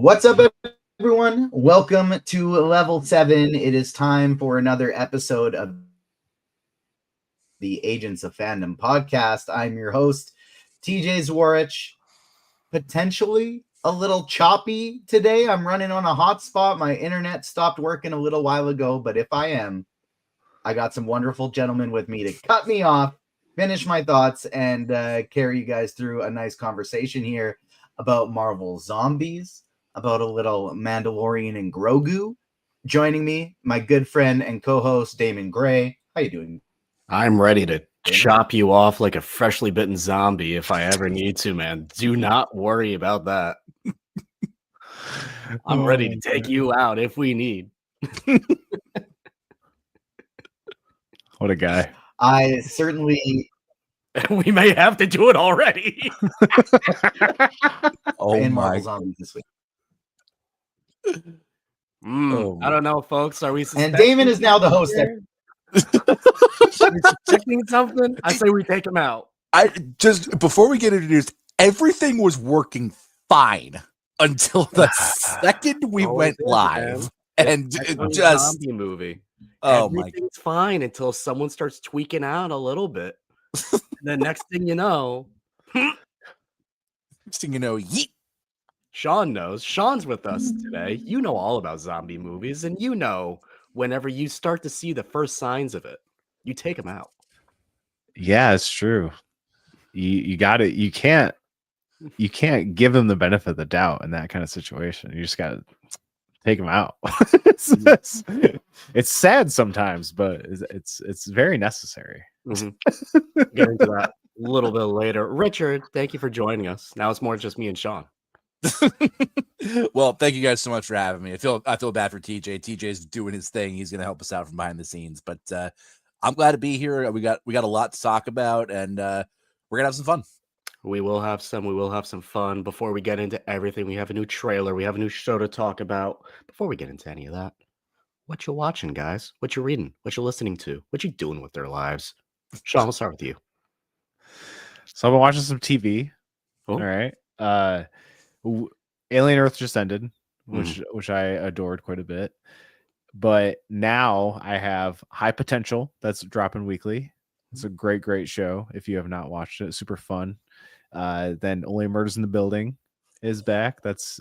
What's up, everyone? Welcome to Level 7. It is time for another episode of the Agents of Fandom podcast. I'm your host, TJ Zwarych. Potentially a little choppy today. I'm running on a hotspot. My internet stopped working a little while ago, but if I am, I got some wonderful gentlemen with me to cut me off, finish my thoughts, and carry you guys through a nice conversation here about Marvel Zombies, about a little Mandalorian and Grogu. Joining me, my good friend and co-host Damon Gray. How you doing? I'm ready to chop you off like a freshly bitten zombie if I ever need to, man. Do not worry about that. I'm ready to take you out if we need. What a guy. I certainly... We may have to do it already. in Marvel Zombies this week. I don't know, folks. Are we? And Damon is now the host. Checking something? I say we take him out. I just before we get introduced, everything was working fine until the second we went live, and it just zombie movie. Oh everything's fine until someone starts tweaking out a little bit. And the next thing you know, yeet. Sean knows. Sean's with us today. You know all about zombie movies, and you know whenever you start to see the first signs of it, you take them out. Yeah, it's true. You got it. You can't give them the benefit of the doubt in that kind of situation. You just got to take them out. It's sad sometimes, but it's very necessary. Mm-hmm. Get into that a little bit later. Richard, thank you for joining us. Now it's more just me and Sean. Well, thank you guys so much for having me. I feel bad for TJ. TJ's doing his thing. He's gonna help us out from behind the scenes, but I'm glad to be here. We got a lot to talk about, and we're gonna have some fun. We will have some fun. Before we get into everything, we have a new trailer. We have a new show to talk about. Before we get into any of that, what you watching, guys? What you reading? What you listening to? What you doing with their lives? Sean, we'll start with you. So I've been watching some TV. Oh. All right. Alien Earth just ended, which I adored quite a bit. But now I have High Potential that's dropping weekly. It's a great show. If you have not watched it, super fun. Then Only Murders in the Building is back. That's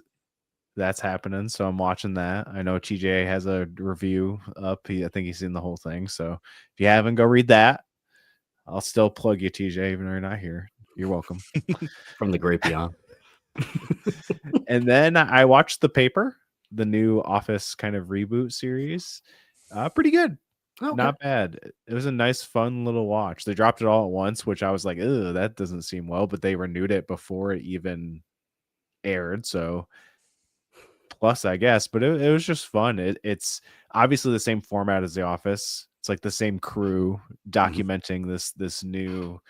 happening. So I'm watching that. I know TJ has a review up. I think he's seen the whole thing. So if you haven't, go read that. I'll still plug you, TJ, even though you're not here. You're welcome. From the great beyond. And then I watched The Paper, the new Office kind of reboot series. Pretty good. Okay. Not bad. It was a nice, fun little watch. They dropped it all at once, which I was like, "Ugh, that doesn't seem well." But they renewed it before it even aired, so plus, I guess. But it was just fun. It's obviously the same format as The Office. It's like the same crew documenting this new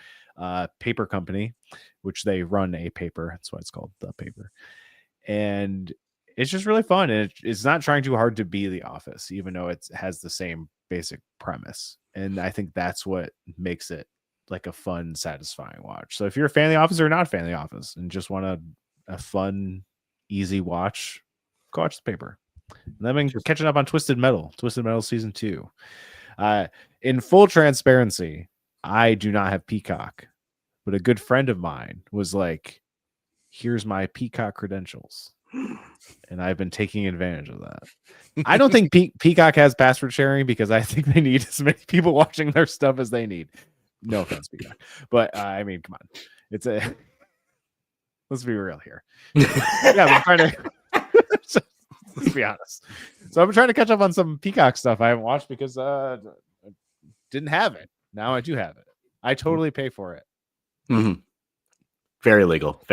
paper company, which they run a paper. That's why it's called The Paper. And it's just really fun. And it's not trying too hard to be The Office, even though it has the same basic premise. And I think that's what makes it like a fun, satisfying watch. So if you're a fan of The Office or not a fan of The Office and just want a fun, easy watch, go watch The Paper. And then I've been catching up on Twisted Metal season 2. In full transparency, I do not have Peacock, but a good friend of mine was like, "Here's my Peacock credentials." And I've been taking advantage of that. I don't think Peacock has password sharing because I think they need as many people watching their stuff as they need. No offense, Peacock. But I mean, come on. Let's be real here. Yeah, I'm trying to let's be honest. So I'm trying to catch up on some Peacock stuff I haven't watched because I didn't have it. Now I do have it. I totally pay for it. Mm-hmm. Very legal.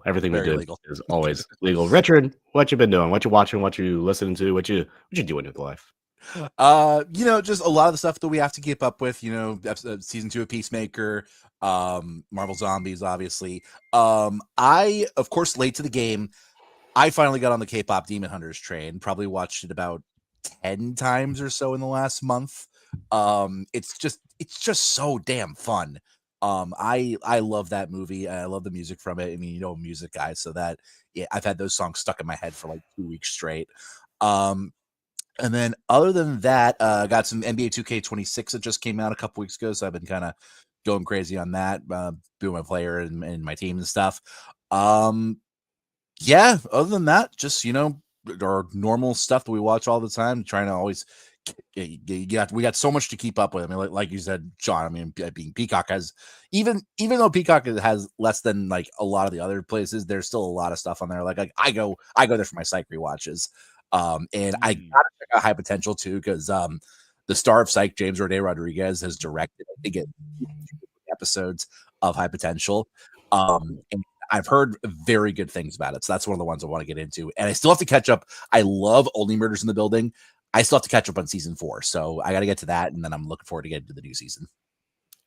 Everything we do is always legal. Richard, what you been doing? What you watching? What you listening to? What you doing with life? Just a lot of the stuff that we have to keep up with. Season 2 of Peacemaker, Marvel Zombies, obviously. I, of course, late to the game. I finally got on the K-pop Demon Hunters train. Probably watched it about 10 times or so in the last month. It's just so damn fun. I love that movie. I love the music from it. I mean, you know, I'm a music guy, so that I've had those songs stuck in my head for like 2 weeks straight. And then other than that, got some NBA 2K26 that just came out a couple weeks ago, so I've been kind of going crazy on that, doing my player and my team and stuff. Yeah, other than that, just, you know, our normal stuff that we watch all the time, trying to always we got so much to keep up with. I mean, like you said, Sean, I mean, being Peacock has, even though Peacock has less than like a lot of the other places, there's still a lot of stuff on there. Like I go there for my psych rewatches. And I gotta check out High Potential too, because the star of Psych, James Roday Rodriguez, has directed, I think, episodes of High Potential. And I've heard very good things about it. So that's one of the ones I want to get into. And I still have to catch up. I love Only Murders in the Building. I still have to catch up on season 4. So I got to get to that. And then I'm looking forward to getting to the new season.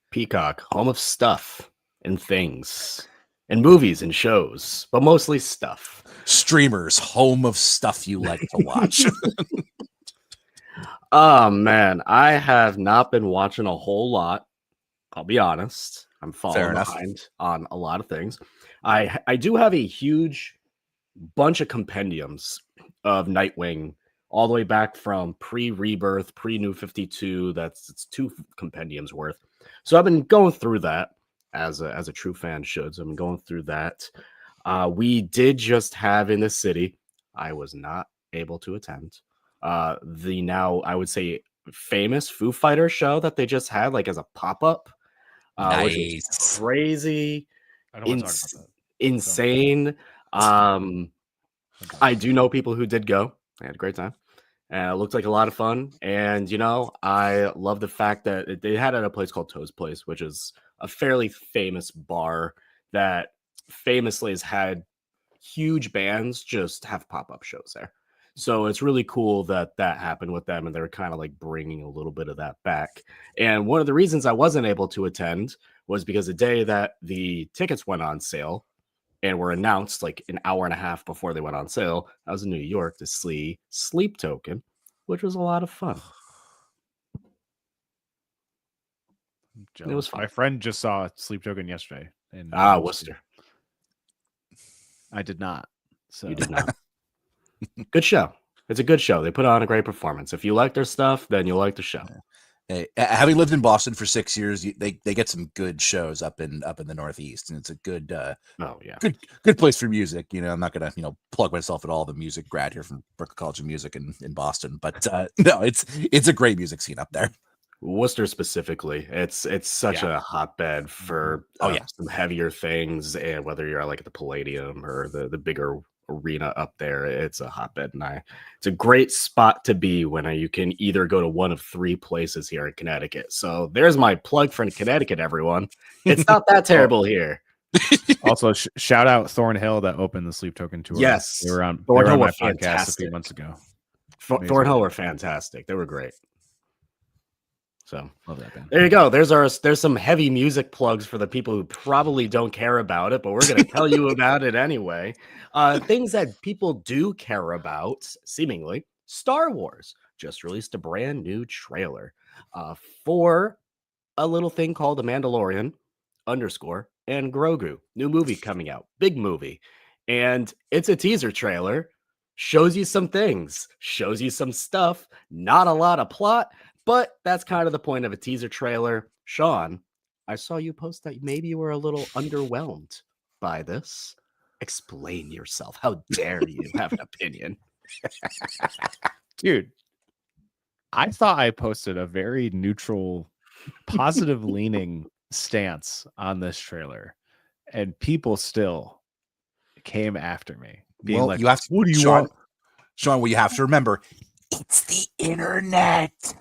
Peacock, home of stuff and things and movies and shows, but mostly stuff. Streamers, home of stuff you like to watch. Oh, man. I have not been watching a whole lot. I'll be honest. I'm falling behind on a lot of things. I do have a huge bunch of compendiums of Nightwing all the way back from pre-Rebirth, pre-New 52. It's 2 compendiums worth. So I've been going through that as a true fan should. So I've been going through that. We did just have in the city, I was not able to attend, the now, I would say, famous Foo Fighter show that they just had like as a pop-up. Which was crazy, I don't want to talk about that. insane. I do know people who did go. I had a great time. And it looked like a lot of fun. And, you know, I love the fact that they had it at a place called Toe's Place, which is a fairly famous bar that famously has had huge bands just have pop-up shows there. So it's really cool that happened with them, and they're kind of like bringing a little bit of that back. And one of the reasons I wasn't able to attend was because the day that the tickets went on sale and were announced like an hour and a half before they went on sale, I was in New York to see Sleep Token, which was a lot of fun. It was fun. My friend just saw Sleep Token yesterday. In Worcester. I did not. So You did not. Good show. It's a good show. They put on a great performance. If you like their stuff, then you'll like the show. Hey, having lived in Boston for 6 years, they get some good shows up in the Northeast, and it's a good good place for music. You know, I'm not gonna plug myself at all, the music grad here from Berklee College of Music in Boston, but no, it's a great music scene up there. Worcester specifically, it's such a hotbed for some heavier things, and whether you're like at the Palladium or the bigger arena up there, it's a hotbed, and it's a great spot to be when you can either go to one of 3 places here in Connecticut. So there's my plug for Connecticut, everyone. It's not that terrible here. Also, shout out Thornhill that opened the Sleep Token tour. Yes, they were on Thornhill my were podcast fantastic. a few months ago. Thornhill were fantastic. They were great. So love that band. There you go. There's some heavy music plugs for the people who probably don't care about it, but we're going to tell you about it anyway. Things that people do care about, seemingly. Star Wars just released a brand new trailer for a little thing called The Mandalorian _ and Grogu. New movie coming out. Big movie. And it's a teaser trailer. Shows you some things. Shows you some stuff. Not a lot of plot. But that's kind of the point of a teaser trailer. Sean, I saw you post that maybe you were a little underwhelmed by this. Explain yourself. How dare you have an opinion? Dude, I thought I posted a very neutral, positive leaning stance on this trailer, and people still came after me. Being Well, like, you have to, what do you want? want? Sean, what you have to remember, it's the internet.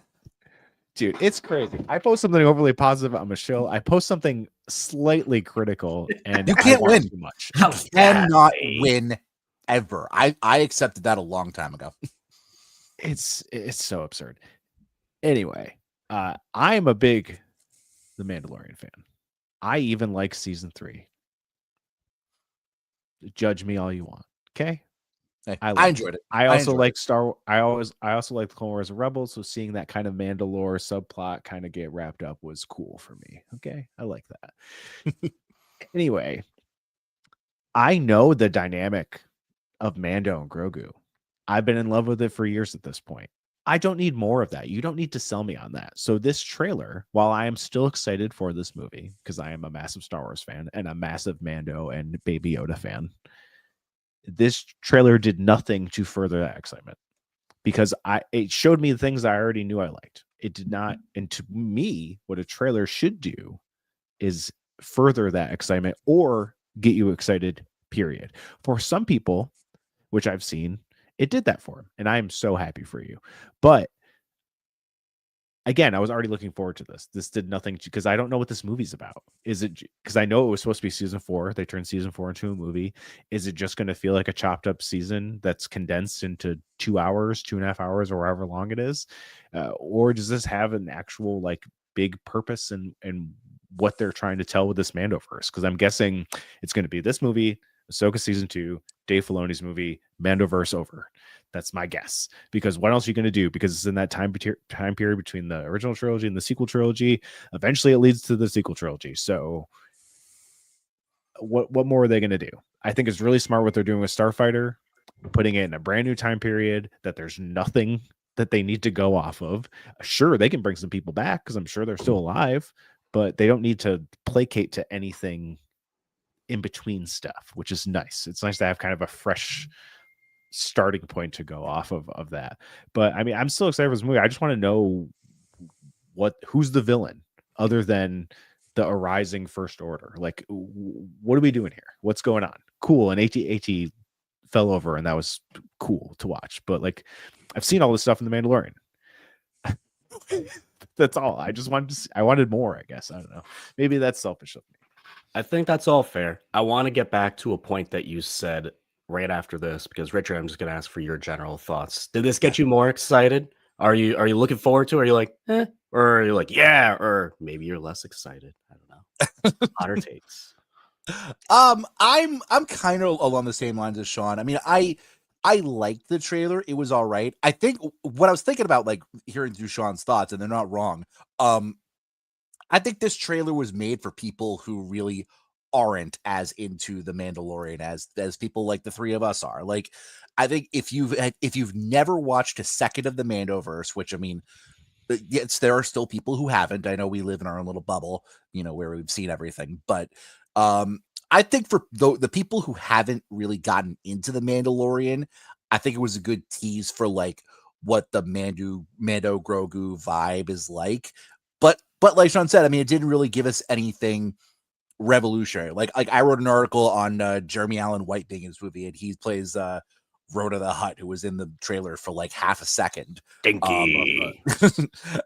Dude, it's crazy. I post something overly positive on Michelle. I post something slightly critical, and You can't win too much. You cannot win ever. I accepted that a long time ago. It's so absurd. Anyway, I am a big The Mandalorian fan. I even like season 3. Judge me all you want. Okay. I enjoyed it. I also like I also like the Clone Wars and Rebels. So seeing that kind of Mandalore subplot kind of get wrapped up was cool for me. Okay, I like that. Anyway, I know the dynamic of Mando and Grogu. I've been in love with it for years at this point. I don't need more of that. You don't need to sell me on that. So this trailer, while I am still excited for this movie because I am a massive Star Wars fan and a massive Mando and Baby Yoda fan, this trailer did nothing to further that excitement because it showed me the things I already knew I liked. It did not, and to me, what a trailer should do is further that excitement or get you excited, period. For some people, which I've seen, it did that for him, and I am so happy for you. But again, I was already looking forward to this. This did nothing because I don't know what this movie's about. Is it because I know it was supposed to be season 4? They turned season 4 into a movie. Is it just going to feel like a chopped up season that's condensed into 2 hours, 2.5 hours, or however long it is? Or does this have an actual like big purpose and what they're trying to tell with this Mandoverse? Because I'm guessing it's going to be this movie, Ahsoka season 2, Dave Filoni's movie, Mandoverse over. That's my guess. Because what else are you going to do? Because it's in that time period between the original trilogy and the sequel trilogy. Eventually, it leads to the sequel trilogy. So, what more are they going to do? I think it's really smart what they're doing with Starfighter, putting it in a brand new time period that there's nothing that they need to go off of. Sure, they can bring some people back because I'm sure they're still alive, but they don't need to placate to anything in between stuff, which is nice. It's nice to have kind of a fresh starting point to go off of that. But I mean, I'm still excited for this movie. I just want to know who's the villain other than the arising First Order. Like, what are we doing here? What's going on? Cool. And AT fell over, and that was cool to watch. But like, I've seen all this stuff in The Mandalorian. That's all. I just wanted I wanted more, I guess. I don't know. Maybe that's selfish of me. I think that's all fair. I want to get back to a point that you said right after this, because Richard, I'm just going to ask for your general thoughts. Did this get you more excited? Are you looking forward to it? Are you like, or are you like, yeah, or maybe you're less excited? I don't know. Hotter takes. I'm kind of along the same lines as Sean. I mean, I liked the trailer. It was all right. I think what I was thinking about, like hearing through Sean's thoughts, and they're not wrong. I think this trailer was made for people who really aren't as into the Mandalorian as people like the three of us are. Like, I think if you've never watched a second of the Mandoverse, which I mean, yes, there are still people who haven't. I know we live in our own little bubble, where we've seen everything, but I think for the people who haven't really gotten into the Mandalorian, I think it was a good tease for like what the Mando Grogu vibe is like. But like Sean said, I mean, it didn't really give us anything revolutionary. Like I wrote an article on Jeremy Allen White being in this movie, and he plays Rhoda the Hutt, who was in the trailer for like half a second. Dinky.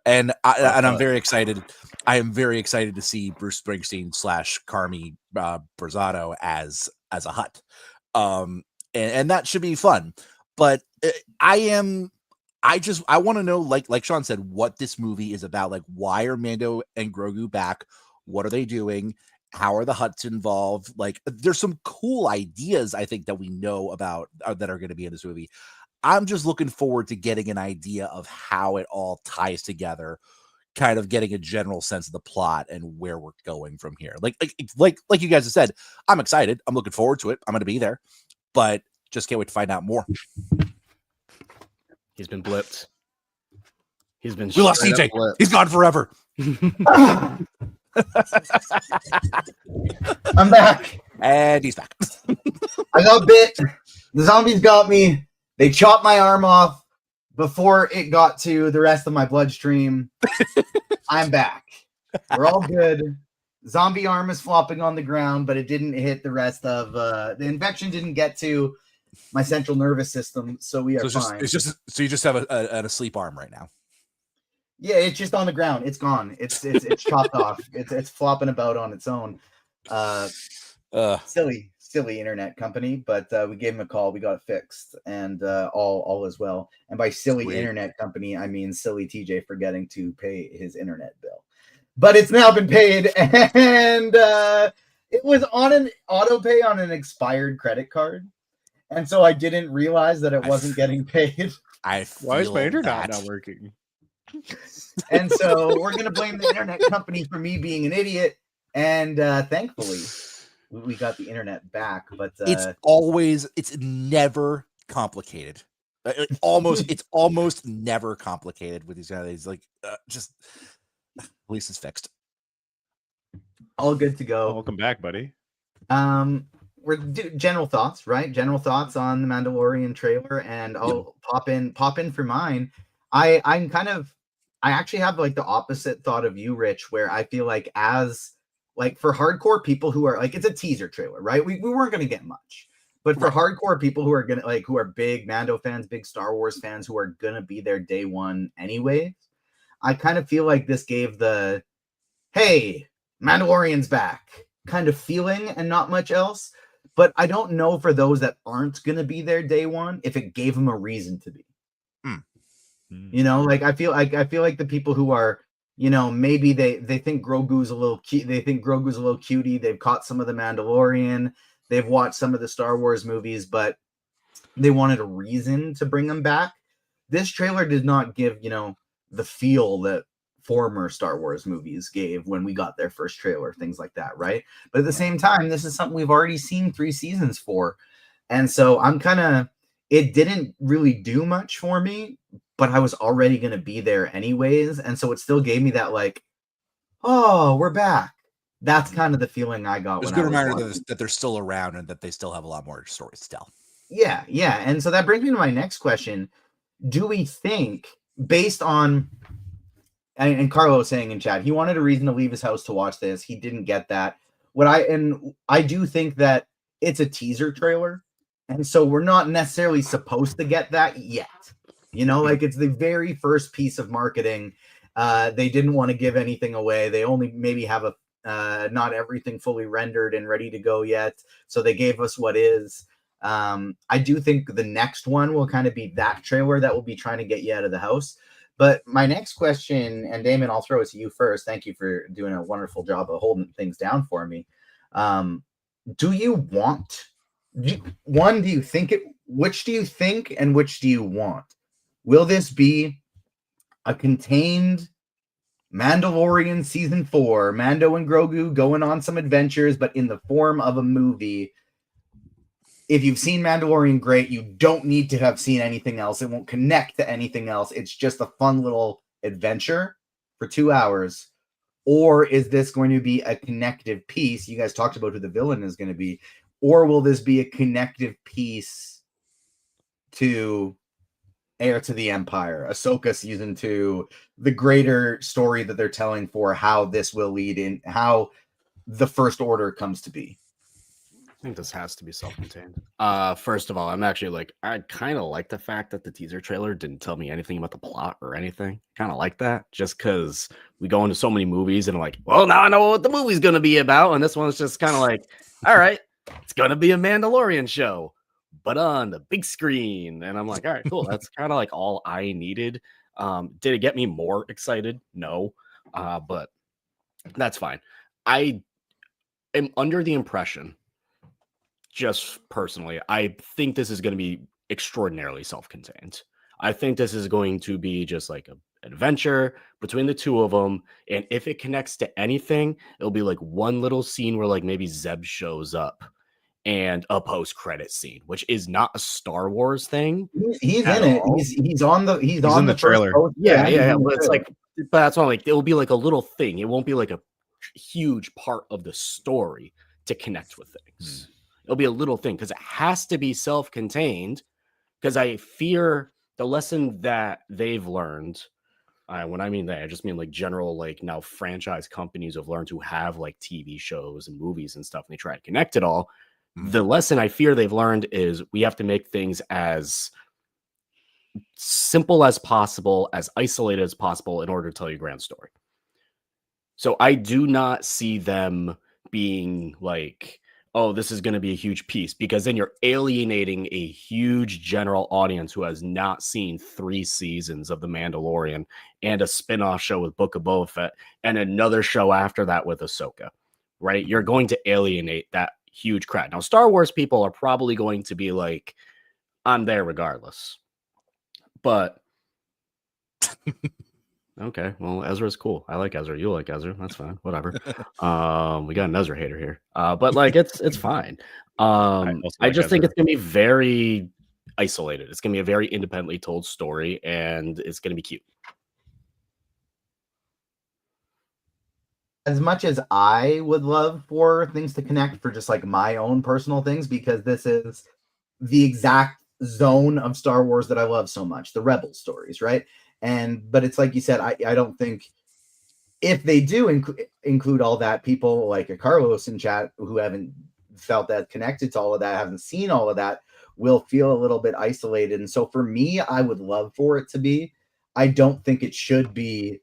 And I'm very excited. I am very excited to see Bruce Springsteen / Carmi Brazzado as a Hutt. And that should be fun. But I want to know, like Sean said, what this movie is about. Like, why are Mando and Grogu back? What are they doing? How are the Hutts involved? Like, there's some cool ideas I think that we know about that are going to be in this movie. I'm just looking forward to getting an idea of how it all ties together, kind of getting a general sense of the plot and where we're going from here. Like you guys have said, I'm excited. I'm looking forward to it. I'm going to be there, but just can't wait to find out more. He's been blipped. He's been. We lost CJ. He's gone forever. I'm back. And he's back. I got bit. The zombies got me. They chopped my arm off before it got to the rest of my bloodstream. I'm back. We're all good. Zombie arm is flopping on the ground, but it didn't hit the rest of the infection didn't get to my central nervous system, so we are fine. So you just have an asleep arm right now. Yeah, it's just on the ground. It's gone. It's chopped off. It's flopping about on its own. Silly internet company, but we gave him a call. We got it fixed, and all is well. And by silly Sweet. Internet company, I mean silly TJ forgetting to pay his internet bill. But it's now been paid, and it was on an auto pay on an expired credit card. And so I didn't realize that it wasn't getting paid. I Why is feel my internet that. not working? And so we're going to blame the internet company for me being an idiot. And thankfully, we got the internet back. But It's never complicated. It's almost never complicated with these guys. Like, just at least it's fixed. All good to go. Welcome back, buddy. We're general thoughts, right? General thoughts on the Mandalorian trailer, and I'll pop in for mine. I actually have like the opposite thought of you, Rich, where I feel like as like for hardcore people who are like, it's a teaser trailer, right? We weren't going to get much, but for hardcore people who are going to like, who are big Mando fans, big Star Wars fans, who are going to be there day one anyway, I kind of feel like this gave the, hey, Mandalorian's back kind of feeling and not much else. But I don't know for those that aren't going to be there day one, if it gave them a reason to be. You know, like I feel like the people who are, you know, maybe they think Grogu's a little cute. They think Grogu's a little cutie. They've caught some of the Mandalorian. They've watched some of the Star Wars movies, but they wanted a reason to bring them back. This trailer did not give, you know, the feel that former Star Wars movies gave when we got their first trailer, things like that, right? But at the same time, this is something we've already seen 3 seasons for. And so I'm kind of, it didn't really do much for me, but I was already going to be there anyways. And so it still gave me that like, oh, we're back. That's kind of the feeling I got. It was a good reminder that they're still around and that they still have a lot more stories to tell. Yeah. And so that brings me to my next question. Do we think, based on, and Carlo was saying in chat, he wanted a reason to leave his house to watch this. He didn't get that. I do think that it's a teaser trailer. And so we're not necessarily supposed to get that yet. You know, like it's the very first piece of marketing. They didn't want to give anything away. They only maybe have not everything fully rendered and ready to go yet. So they gave us what is. I do think the next one will kind of be that trailer that will be trying to get you out of the house. But my next question, and Damon, I'll throw it to you first. Thank you for doing a wonderful job of holding things down for me. Do you want, one, do you think it, which do you think and which do you want? Will this be a contained Mandalorian season 4, Mando and Grogu going on some adventures, but in the form of a movie? If you've seen Mandalorian, great. You don't need to have seen anything else. It won't connect to anything else. It's just a fun little adventure for 2 hours. Or is this going to be a connective piece? You guys talked about who the villain is going to be. Or will this be a connective piece to Heir to the Empire, Ahsoka season 2, the greater story that they're telling for how this will lead in, how the First Order comes to be? I think this has to be self-contained. First of all, I'm actually like, I kind of like the fact that the teaser trailer didn't tell me anything about the plot or anything. Kind of like that, just because we go into so many movies and I'm like, well, now I know what the movie's going to be about. And this one's just kind of like, all right, it's going to be a Mandalorian show, but on the big screen. And I'm like, all right, cool. That's kind of like all I needed. Did it get me more excited? No, but that's fine. I am under the impression, just personally, I think this is going to be extraordinarily self-contained. I think this is going to be just like an adventure between the two of them. And if it connects to anything, it'll be like one little scene where like maybe Zeb shows up and a post-credit scene, which is not a Star Wars thing. He's in it. He's on the trailer. Yeah. But it's like, but that's why like it will be like a little thing. It won't be like a huge part of the story to connect with things. It'll be a little thing because it has to be self-contained, because I fear the lesson that they've learned. When I mean that, I just mean like general, like now franchise companies have learned to have like TV shows and movies and stuff, and they try to connect it all. The lesson I fear they've learned is we have to make things as simple as possible, as isolated as possible in order to tell your grand story. So I do not see them being like, oh, this is going to be a huge piece, because then you're alienating a huge general audience who has not seen 3 seasons of The Mandalorian and a spin-off show with Book of Boba Fett and another show after that with Ahsoka, right? You're going to alienate that huge crowd. Now, Star Wars people are probably going to be like, I'm there regardless. But okay, well, Ezra's cool. I like Ezra. You like Ezra. That's fine. Whatever. We got an Ezra hater here. But like it's fine. also I like just think Ezra. it's gonna be very isolated. It's gonna be a very independently told story, and it's gonna be cute. As much as I would love for things to connect for just like my own personal things, because this is the exact zone of Star Wars that I love so much, the Rebel stories, right? But it's like you said, I don't think if they do include all that, people like Carlos in chat who haven't felt that connected to all of that, haven't seen all of that, will feel a little bit isolated. And so for me, I would love for it to be. I don't think it should be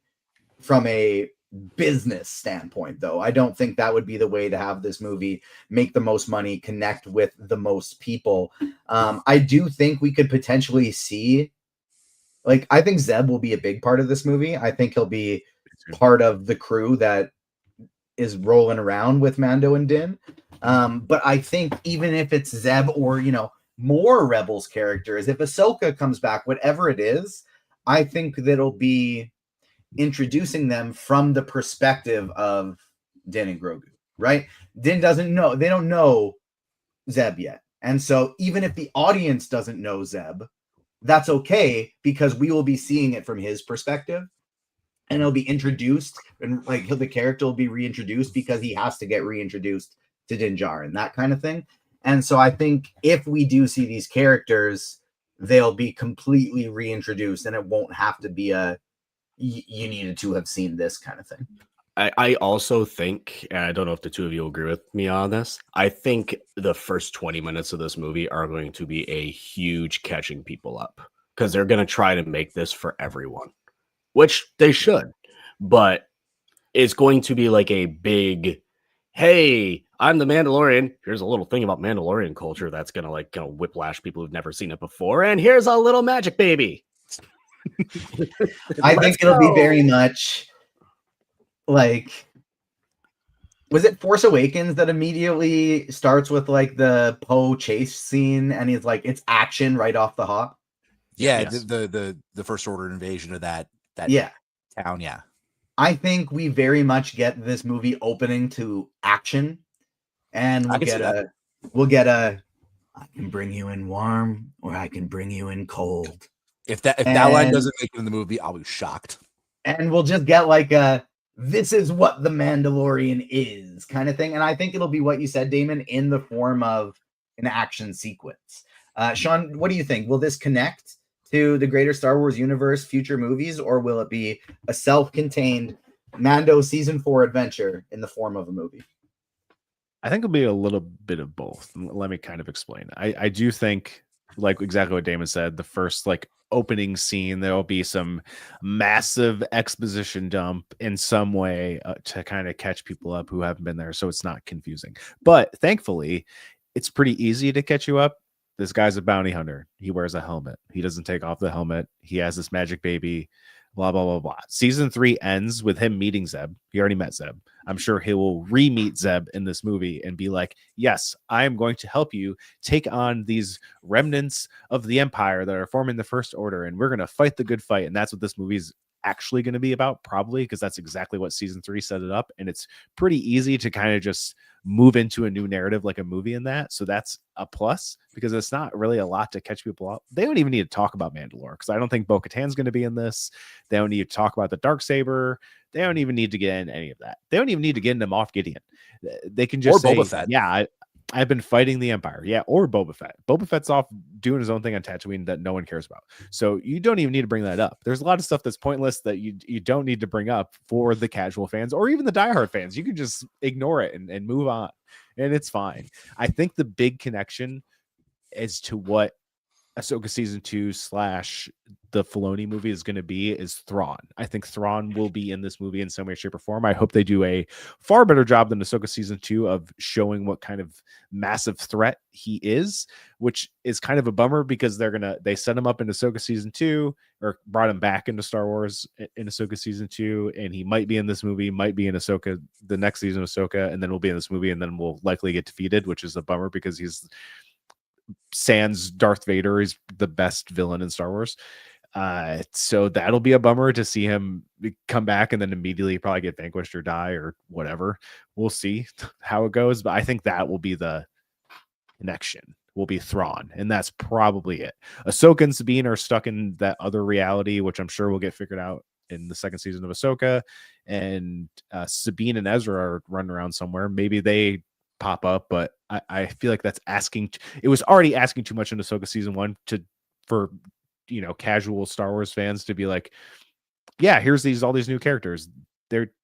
from a business standpoint, though. I don't think that would be the way to have this movie make the most money, connect with the most people. I do think we could potentially see, like, I think Zeb will be a big part of this movie. I think he'll be part of the crew that is rolling around with Mando and Din. But I think even if it's Zeb or, more Rebels characters, if Ahsoka comes back, whatever it is, I think that it'll be introducing them from the perspective of Din and Grogu, right? Din doesn't know, they don't know Zeb yet. And so even if the audience doesn't know Zeb, that's okay, because we will be seeing it from his perspective, and it'll be introduced, and like the character will be reintroduced because he has to get reintroduced to Din Djarin, that kind of thing. And so I think if we do see these characters, they'll be completely reintroduced, and it won't have to be a you needed to have seen this kind of thing. I also think, and I don't know if the two of you agree with me on this, I think the first 20 minutes of this movie are going to be a huge catching people up, because they're going to try to make this for everyone, which they should, but it's going to be like a big, hey, I'm the Mandalorian. Here's a little thing about Mandalorian culture that's going to whiplash people who've never seen it before. And here's a little magic baby. I think it'll be very much like, was it Force Awakens that immediately starts with like the Poe chase scene, and he's like, it's action right off the hop? Yeah, Yes. the First Order invasion of that Yeah. town. Yeah, I think we very much get this movie opening to action, and we'll get a I can bring you in warm, or I can bring you in cold. If that line doesn't make it in the movie, I'll be shocked. And we'll just get like a, this is what the Mandalorian is kind of thing. And I think it'll be what you said, Damon, in the form of an action sequence. Sean, what do you think? Will this connect to the greater Star Wars universe, future movies, or will it be a self-contained Mando season 4 adventure in the form of a movie? I think it'll be a little bit of both. Let me kind of explain. I do think, like exactly what Damon said, the first like opening scene, there'll be some massive exposition dump in some way to kind of catch people up who haven't been there, so it's not confusing. But thankfully, it's pretty easy to catch you up. This guy's a bounty hunter. He wears a helmet. He doesn't take off the helmet. He has this magic baby. Blah, blah, blah, blah. Season 3 ends with him meeting Zeb. He already met Zeb. I'm sure he will re-meet Zeb in this movie and be like, yes, I am going to help you take on these remnants of the Empire that are forming the First Order, and we're going to fight the good fight. And that's what this movie's actually going to be about, probably, because that's exactly what season 3 set it up. And it's pretty easy to kind of just move into a new narrative like a movie in that. So that's a plus, because it's not really a lot to catch people up. They don't even need to talk about Mandalore, because I don't think Bo-Katan's going to be in this. They don't need to talk about the Darksaber. They don't even need to get in any of that. They don't even need to get into Moff Gideon. They can just Or say, Boba Fett. yeah, I've been fighting the Empire. Yeah, or Boba Fett. Boba Fett's off doing his own thing on Tatooine that no one cares about. So you don't even need to bring that up. There's a lot of stuff that's pointless that you don't need to bring up for the casual fans or even the diehard fans. You can just ignore it and move on, and it's fine. I think the big connection as to what Ahsoka season 2 / the Filoni movie is going to be is Thrawn. I think Thrawn will be in this movie in some way, shape, or form. I hope they do a far better job than Ahsoka season 2 of showing what kind of massive threat he is, which is kind of a bummer, because they set him up in Ahsoka season 2, or brought him back into Star Wars in Ahsoka season 2, and he might be in this movie, might be in Ahsoka the next season of Ahsoka, and then we'll be in this movie, and then we'll likely get defeated, which is a bummer, because he's sans Darth Vader is the best villain in Star Wars. So that'll be a bummer to see him come back and then immediately probably get vanquished or die or whatever. We'll see how it goes, but I think that will be the connection. Will be Thrawn, and that's probably it. Ahsoka and Sabine are stuck in that other reality, which I'm sure will get figured out in the second season of Ahsoka. And Sabine and Ezra are running around somewhere. Maybe they pop up, but I feel like that's asking. It was already asking too much in Ahsoka season 1 for casual Star Wars fans to be like, yeah, here's all these new characters.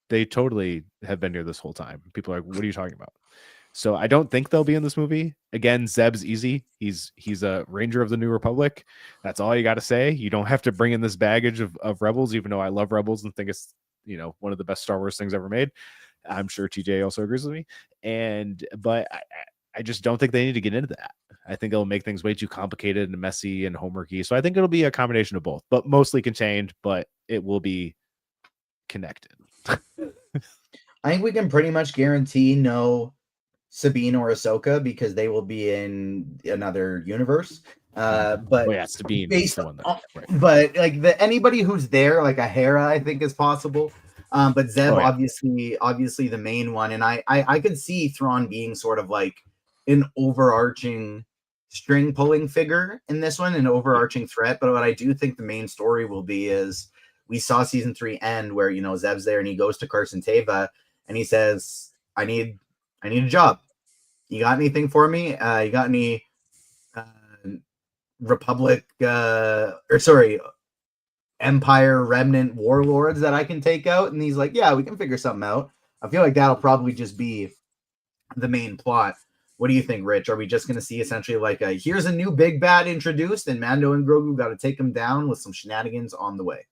They totally have been here this whole time. People are like, what are you talking about? So I don't think they'll be in this movie. Again, Zeb's easy. He's a Ranger of the New Republic. That's all you got to say. You don't have to bring in this baggage of Rebels, even though I love Rebels and think it's one of the best Star Wars things ever made. I'm sure TJ also agrees with me. But I just don't think they need to get into that. I think it'll make things way too complicated and messy and homeworky. So I think it'll be a combination of both, but mostly contained, but it will be connected. I think we can pretty much guarantee no Sabine or Ahsoka because they will be in another universe. But yeah, Sabine based the one that, on, right. But like anybody who's there, like a Hera, I think is possible. But Zeb, obviously the main one, and I could see Thrawn being sort of like an overarching string pulling figure in this one, an overarching threat. But what I do think the main story will be is we saw season 3 end where Zeb's there and he goes to Carson Teva and he says, I need a job. You got anything for me? You got any Empire remnant warlords that I can take out? And he's like, yeah, we can figure something out. I feel like that'll probably just be the main plot. What do you think, Rich? Are we just going to see essentially like here's a new big bad introduced and Mando and Grogu got to take him down with some shenanigans on the way?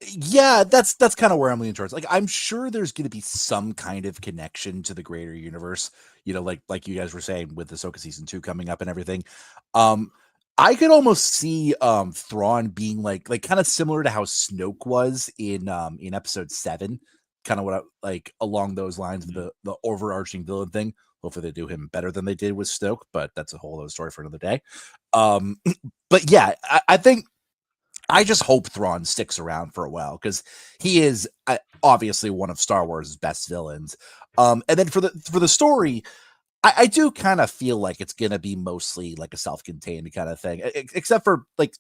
Yeah, that's kind of where I'm leaning towards. Like, I'm sure there's going to be some kind of connection to the greater universe, like you guys were saying with Ahsoka season 2 coming up and everything. I could almost see Thrawn being like kind of similar to how Snoke was in episode 7, kind of along those lines of the overarching villain thing. Hopefully they do him better than they did with Snoke, but that's a whole other story for another day. But yeah, I think I just hope Thrawn sticks around for a while because he is obviously one of Star Wars' best villains. And then for the story, I do kind of feel like it's gonna be mostly like a self-contained kind of thing, except for like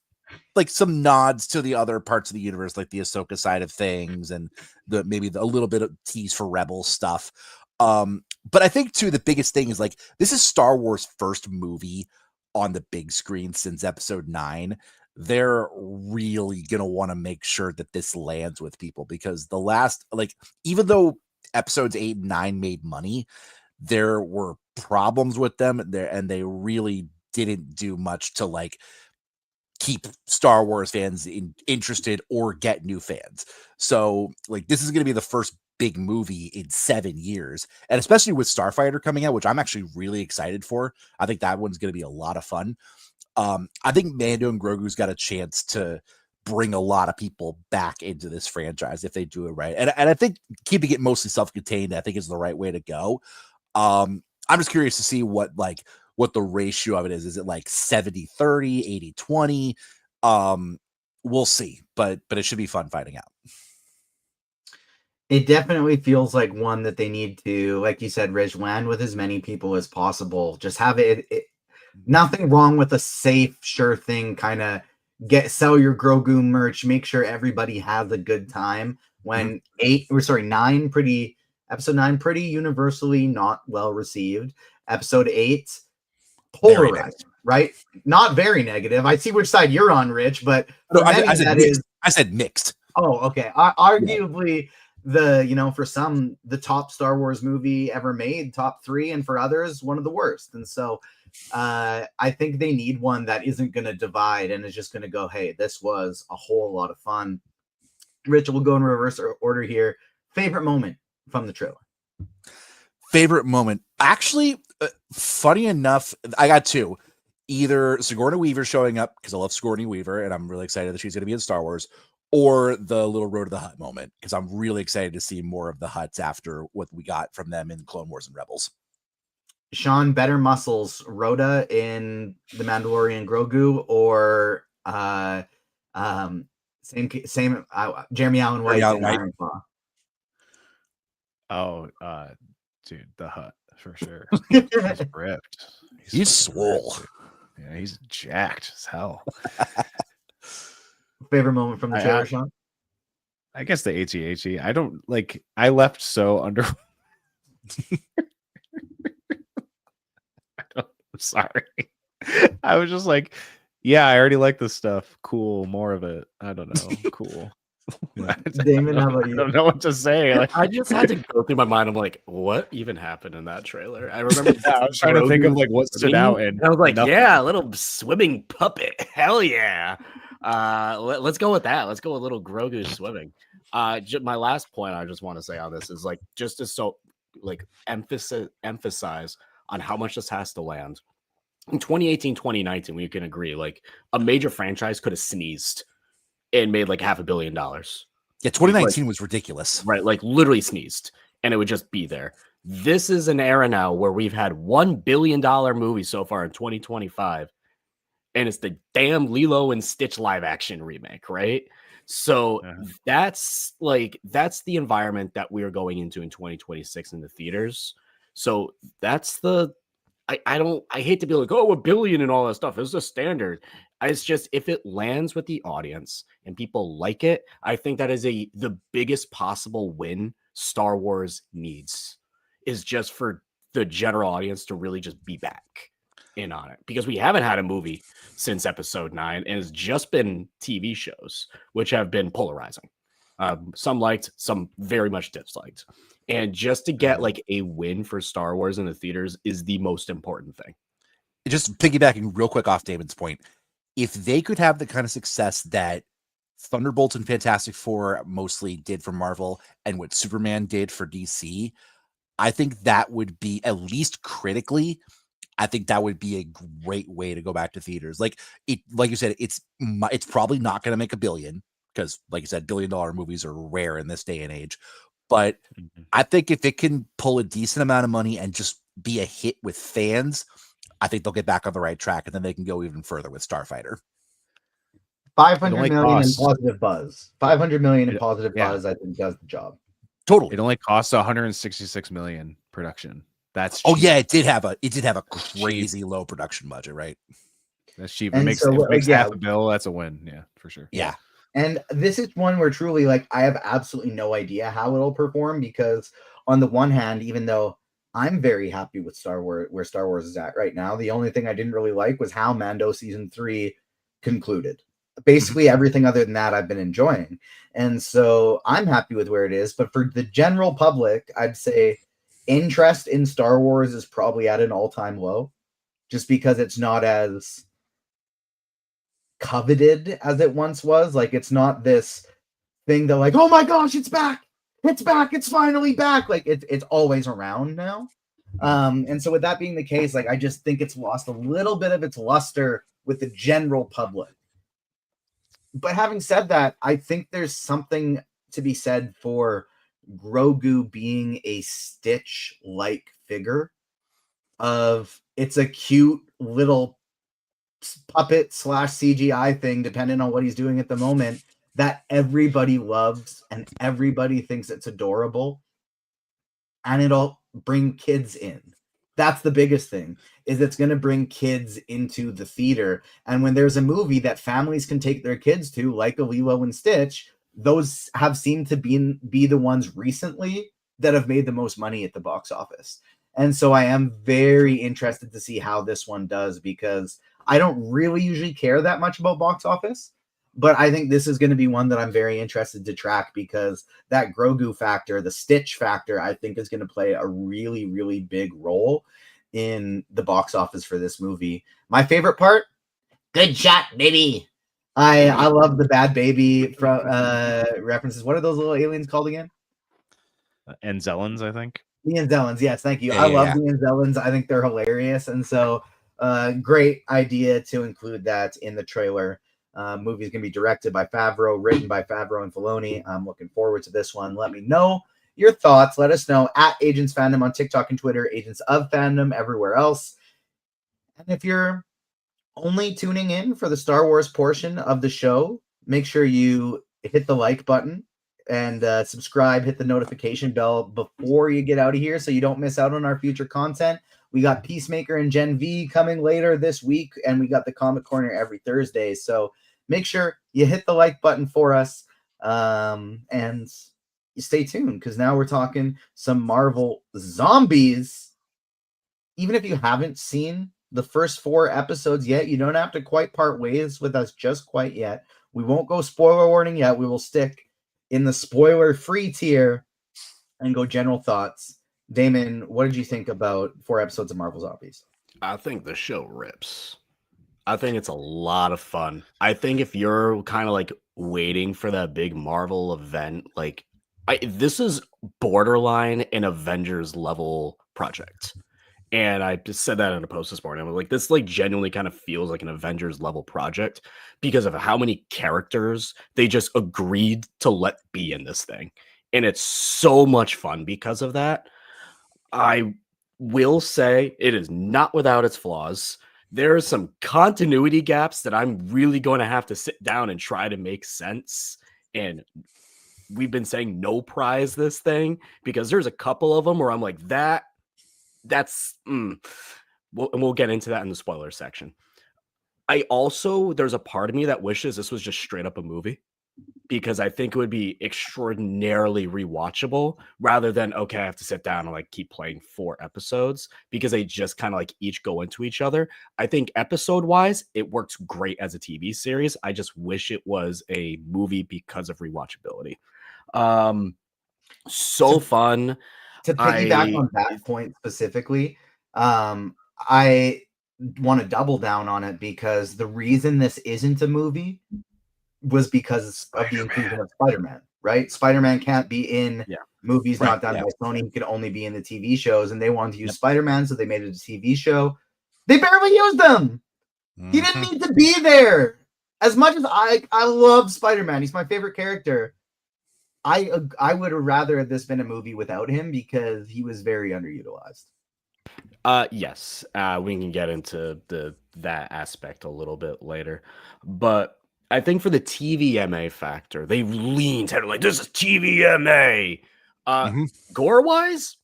some nods to the other parts of the universe, like the Ahsoka side of things, and maybe a little bit of tease for Rebel stuff. But I think too the biggest thing is like this is Star Wars' first movie on the big screen since episode 9. They're really going to want to make sure that this lands with people because the last, even though episodes 8 and 9 made money, there were problems with them there, and they really didn't do much to keep Star Wars fans interested or get new fans. So this is going to be the first big movie in 7 years, and especially with Starfighter coming out, which I'm actually really excited for. I think that one's going to be a lot of fun. I think Mando and Grogu's got a chance to bring a lot of people back into this franchise if they do it right. And I think keeping it mostly self-contained, I think is the right way to go. I'm just curious to see what the ratio of it is. Is it 70-30, 80-20? We'll see, but it should be fun finding out. It definitely feels like one that they need to, like you said, Rich, land with as many people as possible. Just have it nothing wrong with a safe, sure thing, kind of sell your Grogu merch, make sure everybody has a good time. When episode 9 pretty universally not well received. Episode 8 polarized, right? Not very negative. I see which side you're on, Rich, but no, I said mixed. Oh, okay. Arguably for some the top Star Wars movie ever made, top 3, and for others one of the worst. And so I think they need one that isn't going to divide and is just going to go, hey, this was a whole lot of fun. Rich, we'll go in reverse order here. Favorite moment from the trailer? Favorite moment? Actually, funny enough, I got 2. Either Sigourney Weaver showing up, because I love Sigourney Weaver, and I'm really excited that she's going to be in Star Wars, or the little Road to the Hutt moment, because I'm really excited to see more of the Hutts after what we got from them in Clone Wars and Rebels. Sean Better Muscles Rhoda in The Mandalorian and Grogu, or Jeremy Allen White Allen in White. Iron Claw. Oh, dude, the Hut for sure. He's ripped. He's swole. Yeah, he's jacked as hell. Favorite moment from the trailer, Sean? I guess the AT-AT. I don't like. I left so under. I'm sorry. I was just like, yeah, I already like this stuff. Cool, more of it. I don't know. Cool. Damon, how about you? I don't know what to say. Like, I just had to go through my mind. I'm like, what even happened in that trailer? I remember I was trying to think of like what stood out, and I was like, nothing. yeah, a little swimming puppet. Hell yeah. Let's go with that. Let's go with little Grogu swimming. My last point I just want to say on this is like just to emphasize on how much this has to land. In 2018, 2019, we can agree, like a major franchise could have sneezed and made like $500 million. Yeah, 2019 was ridiculous. Right, like literally sneezed, and it would just be there. This is an era now where we've had $1 billion movie so far in 2025, and it's the damn Lilo and Stitch live action remake, right? So that's the environment that we're going into in 2026 in the theaters. So that's the I hate to be like, oh, $1 billion and all that stuff. It's a standard. It's just if it lands with the audience and people like it, I think that is the biggest possible win Star Wars needs, is just for the general audience to really just be back in on it, because we haven't had a movie since episode 9, and it's just been TV shows, which have been polarizing. Some liked, some very much disliked. And just to get like a win for Star Wars in the theaters is the most important thing. Just piggybacking real quick off Damon's point, if they could have the kind of success that Thunderbolt and Fantastic Four mostly did for Marvel and what Superman did for DC, I think that would be, at least critically, I think that would be a great way to go back to theaters. Like you said, it's probably not going to make $1 billion, because, like you said, $1 billion movies are rare in this day and age. But I think if it can pull a decent amount of money and just be a hit with fans, I think they'll get back on the right track, and then they can go even further with Starfighter. 500 million in positive buzz. 500 million in positive buzz, I think, does the job. Totally. It only costs 166 million production. That's cheap. Yeah, it did have a crazy low production budget, right? That's cheap. It makes half $1 billion. That's a win, yeah, for sure. Yeah. And this is one where truly, like, I have absolutely no idea how it'll perform, because on the one hand, even though I'm very happy with Star Wars, where Star Wars is at right now, the only thing I didn't really like was how Mando season 3 concluded. Basically everything other than that I've been enjoying. And so I'm happy with where it is. But for the general public, I'd say interest in Star Wars is probably at an all-time low, just because it's not as coveted as it once was. Like, it's not this thing that, like, oh my gosh, it's back, it's finally back. Like, it's always around now. And so with that being the case, like, I just think it's lost a little bit of its luster with the general public. But having said that, I think there's something to be said for Grogu being a Stitch-like figure. It's a cute little puppet / CGI thing, depending on what he's doing at the moment, that everybody loves and everybody thinks it's adorable, and it'll bring kids in. That's the biggest thing, is it's going to bring kids into the theater. And when there's a movie that families can take their kids to, like a Lilo and Stitch, those have seemed to be the ones recently that have made the most money at the box office. And so I am very interested to see how this one does, because I don't really usually care that much about box office, but I think this is going to be one that I'm very interested to track, because that Grogu factor, the Stitch factor, I think is going to play a really, really big role in the box office for this movie. My favorite part, good shot, baby. I love the bad baby from references. What are those little aliens called again? Anzellans, I think. The Anzellans, yes, thank you. I love the Anzellans. I think they're hilarious, and so great idea to include that in the trailer. Movie's gonna be directed by Favreau, written by Favreau and Filoni. I'm looking forward to this one. Let me know your thoughts. Let us know at Agents Fandom on TikTok and Twitter, Agents of Fandom everywhere else. And if you're only tuning in for the Star Wars portion of the show, make sure you hit the like button and subscribe, hit the notification bell before you get out of here so you don't miss out on our future content. We got Peacemaker and Gen V coming later this week, and we got the Comic Corner every Thursday. So make sure you hit the like button for us, and you stay tuned, because now we're talking some Marvel zombies. Even if you haven't seen the first 4 episodes yet, you don't have to quite part ways with us just quite yet. We won't go spoiler warning yet. We will stick in the spoiler-free tier and go general thoughts. Damon, what did you think about 4 episodes of Marvel Zombies? I think the show rips. I think it's a lot of fun. I think if you're kind of like waiting for that big Marvel event, like this is borderline an Avengers level project. And I just said that in a post this morning. I was like, this like genuinely kind of feels like an Avengers level project because of how many characters they just agreed to let be in this thing. And it's so much fun because of that. I will say it is not without its flaws. There are some continuity gaps that I'm really going to have to sit down and try to make sense. And we've been saying no prize this thing because there's a couple of them where I'm like, we'll get into that in the spoiler section. There's a part of me that wishes this was just straight up a movie, because I think it would be extraordinarily rewatchable rather than, okay, I have to sit down and like keep playing 4 episodes, because they just kind of like each go into each other. I think episode wise, it works great as a TV series. I just wish it was a movie because of rewatchability. Fun. To piggyback on that point specifically, I want to double down on it, because the reason this isn't a movie was because of the inclusion of Spider-Man, right? Spider-Man can't be in movies not done by Sony. He can only be in the TV shows, and they wanted to use Spider-Man, so they made it a TV show. They barely used him. He didn't need to be there. As much as I love Spider-Man, he's my favorite character. I would have rather this been a movie without him, because he was very underutilized. Yes, we can get into that aspect a little bit later, but I think for the TVMA factor, they leaned heavily like, this is TVMA. Gore wise,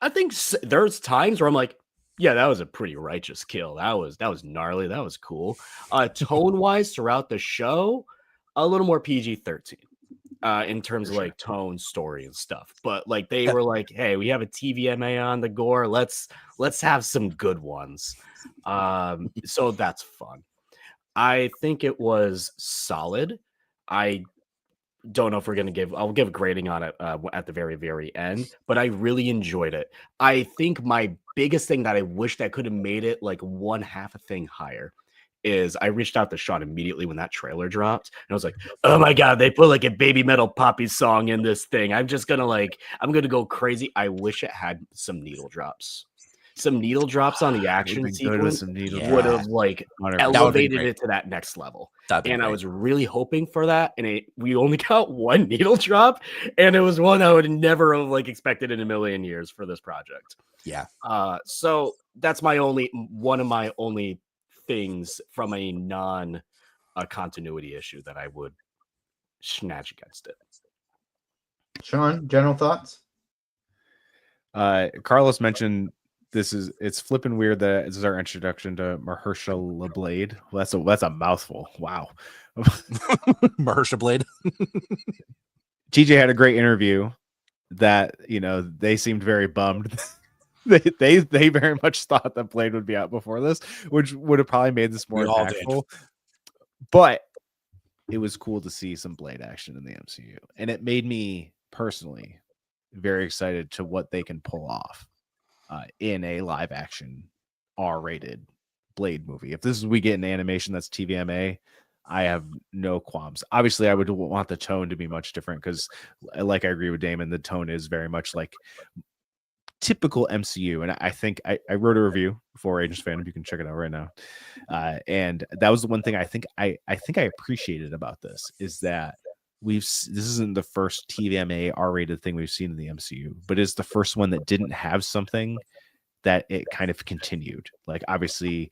I think there's times where I'm like, yeah, that was a pretty righteous kill. That was gnarly. That was cool. Tone wise, throughout the show, a little more PG-13. In terms of like tone, story, and stuff, but like they were like, "Hey, we have a TVMA on the gore. Let's have some good ones." So that's fun. I think it was solid. I don't know if we're gonna I'll give a grading on it at the very, very end, but I really enjoyed it. I think my biggest thing that I wished I could have made it like 1/2 a thing higher is I reached out to Sean immediately when that trailer dropped, and I was like, "Oh my god, they put like a Baby Metal Poppy song in this thing. I'm gonna go crazy." I wish it had some needle drops. Some needle drops on the action sequence would have like elevated it to that next level. And I was really hoping for that, and we only got 1 needle drop, and it was one I would never have like expected in a million years for this project. Yeah. So that's one of my only things from a non continuity issue that I would snatch against it. Sean, general thoughts? Carlos mentioned it's flipping weird that this is our introduction to Mahershala Blade. Well, that's a mouthful. Wow. Mahershala Blade. TJ had a great interview that, they seemed very bummed. They very much thought that Blade would be out before this, which would have probably made this more impactful. But it was cool to see some Blade action in the MCU, and it made me personally very excited to what they can pull off in a live action R-rated Blade movie. If we get an animation that's TVMA, I have no qualms. Obviously, I would want the tone to be much different, because, like, I agree with Damon, the tone is very much like typical MCU. And I think I wrote a review for Agents Fandom. You can check it out right now. And that was the one thing I think I appreciated about this, is that this isn't the first TVMA R-rated thing we've seen in the MCU, but it's the first one that didn't have something that it kind of continued. Like obviously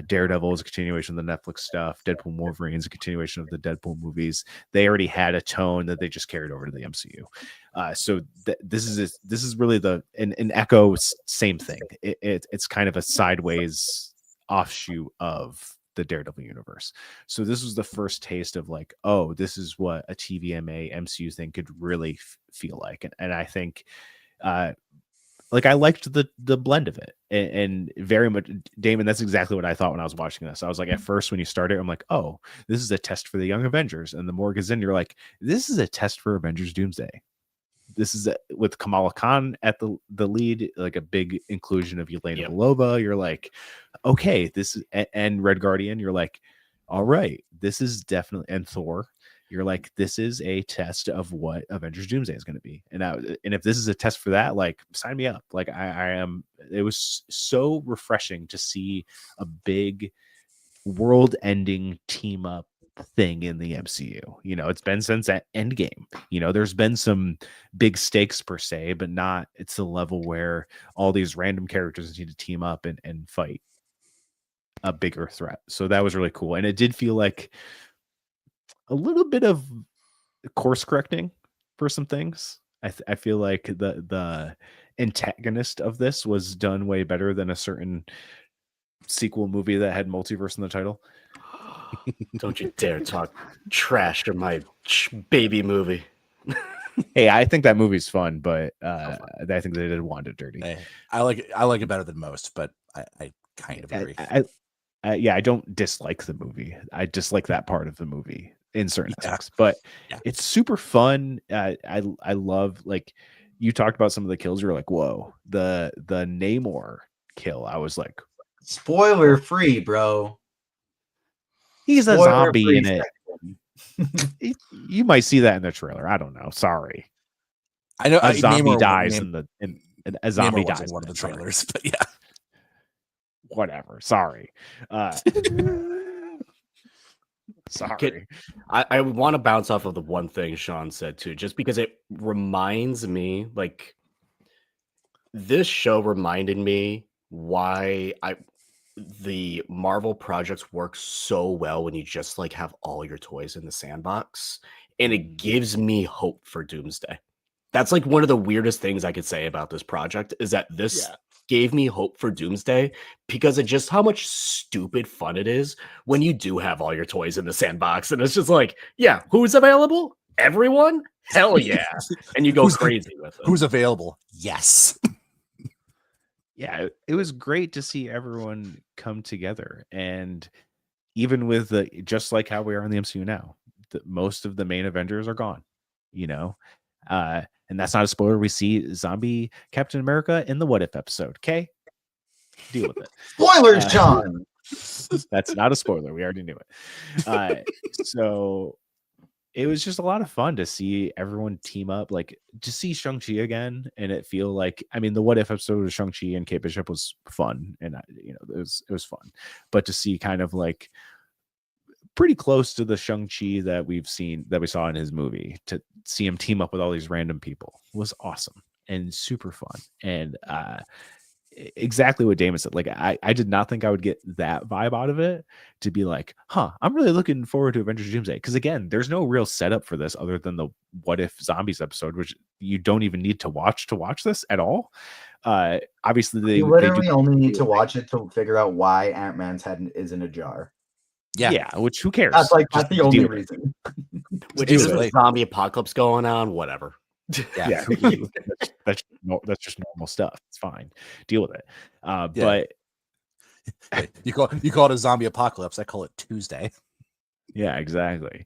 Daredevil is a continuation of the Netflix stuff. Deadpool and Wolverine is a continuation of the Deadpool movies. They already had a tone that they just carried over to the MCU. So this is really an Echo, same thing. It's kind of a sideways offshoot of the Daredevil universe. So this was the first taste of like, oh, this is what a TVMA MCU thing could really feel like. And I think like I liked the blend of it, and very much, Damon. That's exactly what I thought when I was watching this. I was like, at first when you started, I'm like, oh, this is a test for the Young Avengers, and the more it goes in, you're like, this is a test for Avengers Doomsday. This is with Kamala Khan at the lead, like a big inclusion of Yelena Belova. You're like, okay, this is, and Red Guardian. You're like, all right, this is definitely, and Thor. You're like, this is a test of what Avengers Doomsday is going to be. And if this is a test for that, like, sign me up. Like I am, it was so refreshing to see a big world ending team up thing in the MCU. You know, it's been since that Endgame. You know, there's been some big stakes per se, but not, it's the level where all these random characters need to team up and fight a bigger threat. So that was really cool. And it did feel like a little bit of course correcting for some things. I feel like the antagonist of this was done way better than a certain sequel movie that had multiverse in the title. Don't you dare talk trash to my baby movie. Hey, I think that movie's fun, but I think they did Wanda dirty. Hey, I like it better than most, but I kind of agree. I don't dislike the movie. I dislike that part of the movie in certain aspects, but it's super fun. I love, like, you talked about some of the kills. You're like, whoa, the Namor kill. I was like, spoiler free, bro. He's a zombie in it. You might see that in the trailer. I don't know. Sorry. I know a zombie Namor, dies a zombie Namor dies in one of the trailer. trailers, but yeah. Whatever. Sorry. Sorry. I want to bounce off of the one thing Sean said too, just because it reminds me, like, this show reminded me why the Marvel projects work so well when you just like have all your toys in the sandbox, and it gives me hope for Doomsday. That's like one of the weirdest things I could say about this project, is that this gave me hope for Doomsday because of just how much stupid fun it is when you do have all your toys in the sandbox, and it's just like, yeah, who's available? Everyone? Hell yeah. And you go crazy with it. Who's available? Yes. Yeah, it was great to see everyone come together. And even with just like how we are in the MCU now, most of the main Avengers are gone, you know? And that's not a spoiler. We see zombie Captain America in the What If episode. Okay, deal with it. Spoilers, John. That's not a spoiler. We already knew it. So it was just a lot of fun to see everyone team up, like to see Shang-Chi again, and it feel like, I mean, the What If episode of Shang-Chi and Kate Bishop was fun, and you know, it was fun, but to see kind of like pretty close to the Shang-Chi that we saw in his movie, to see him team up with all these random people was awesome and super fun. And exactly what Damon said. Like, I did not think I would get that vibe out of it, to be like, I'm really looking forward to Avengers Doomsday. Because again, there's no real setup for this other than the What If Zombies episode, which you don't even need to watch this at all. Obviously, you literally only need to watch it to figure out why Ant-Man's head is in a jar. Yeah, which who cares? That's the only reason. Which is a zombie apocalypse going on, whatever. Yeah. that's just normal stuff. It's fine. Deal with it. But you call it a zombie apocalypse. I call it Tuesday. Yeah, exactly.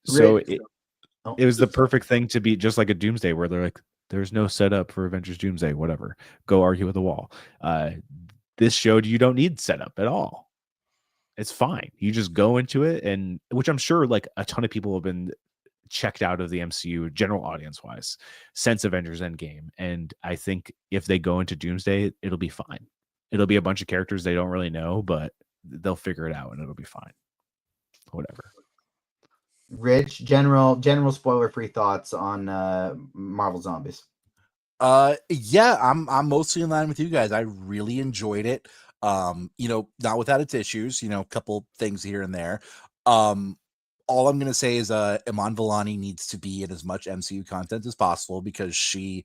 So it was the perfect thing to be just like a Doomsday, where they're like, there's no setup for Avengers Doomsday, whatever. Go argue with the wall. This showed you don't need setup at all. It's fine. You just go into it, and which I'm sure like a ton of people have been checked out of the MCU general audience wise since Avengers Endgame. And I think if they go into Doomsday, it'll be fine. It'll be a bunch of characters they don't really know, but they'll figure it out and it'll be fine. Whatever. Rich, general spoiler free thoughts on Marvel Zombies. Yeah, I'm mostly in line with you guys. I really enjoyed it. Not without its issues, a couple things here and there. All I'm gonna say is Iman Vellani needs to be in as much MCU content as possible, because she,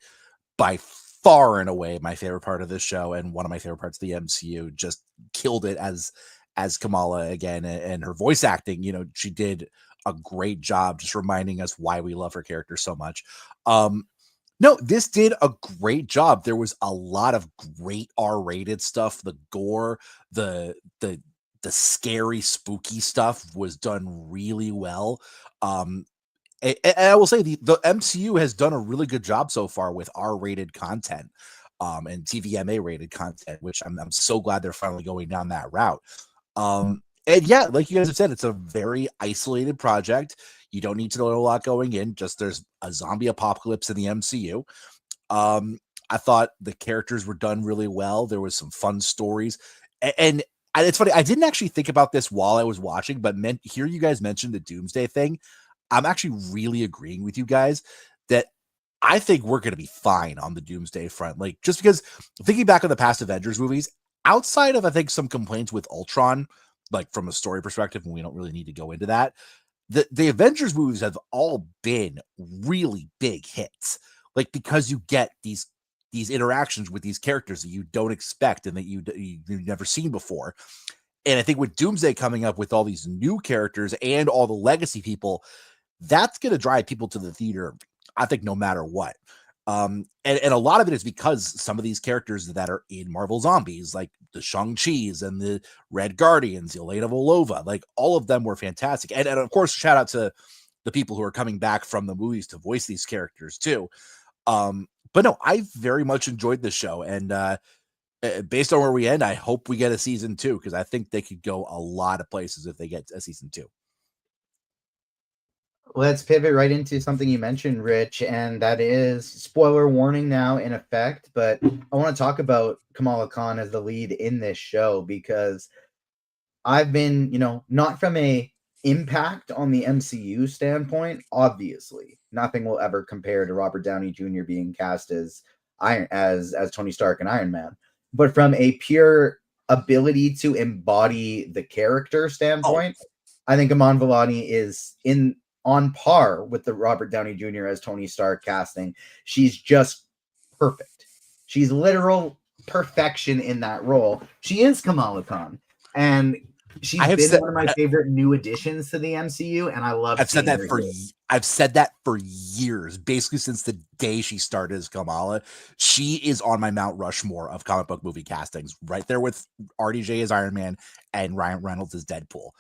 by far and away, my favorite part of this show and one of my favorite parts of the MCU, just killed it as Kamala again, and her voice acting, she did a great job just reminding us why we love her character so much. No, this did a great job. There was a lot of great R-rated stuff. The gore, the scary, spooky stuff was done really well. And I will say the MCU has done a really good job so far with R-rated content, and TVMA rated content, which I'm so glad they're finally going down that route. And yeah, like you guys have said, it's a very isolated project. You don't need to know a lot going in. Just there's a zombie apocalypse in the MCU. I thought the characters were done really well. There was some fun stories, and it's funny. I didn't actually think about this while I was watching, but hear you guys mention the Doomsday thing. I'm actually really agreeing with you guys that I think we're going to be fine on the Doomsday front. Like, just because thinking back on the past Avengers movies, outside of, I think, some complaints with Ultron, like from a story perspective, and we don't really need to go into that, the Avengers movies have all been really big hits. Like, because you get these interactions with these characters that you don't expect and that you've never seen before. And I think with Doomsday coming up with all these new characters and all the legacy people, that's going to drive people to the theater, I think, no matter what. And a lot of it is because some of these characters that are in Marvel Zombies, like the Shang-Chi's and the Red Guardians, Yelena Volova, like all of them were fantastic. And of course, shout out to the people who are coming back from the movies to voice these characters too. But no, I very much enjoyed this show. And based on where we end, I hope we get a season 2, because I think they could go a lot of places if they get a season 2. Let's pivot right into something you mentioned, Rich, and that is spoiler warning now in effect. But I want to talk about Kamala Khan as the lead in this show, because I've been, not from a impact on the MCU standpoint. Obviously, nothing will ever compare to Robert Downey Jr. being cast as Tony Stark and Iron Man. But from a pure ability to embody the character standpoint, I think Iman Vellani is on par with the Robert Downey Jr. as Tony Stark casting. She's just perfect. She's literal perfection in that role. She is Kamala Khan, and she's been one of my favorite new additions to the MCU, and I love. I've said that for years, basically since the day she started as Kamala. She is on my Mount Rushmore of comic book movie castings, right there with RDJ as Iron Man and Ryan Reynolds as Deadpool.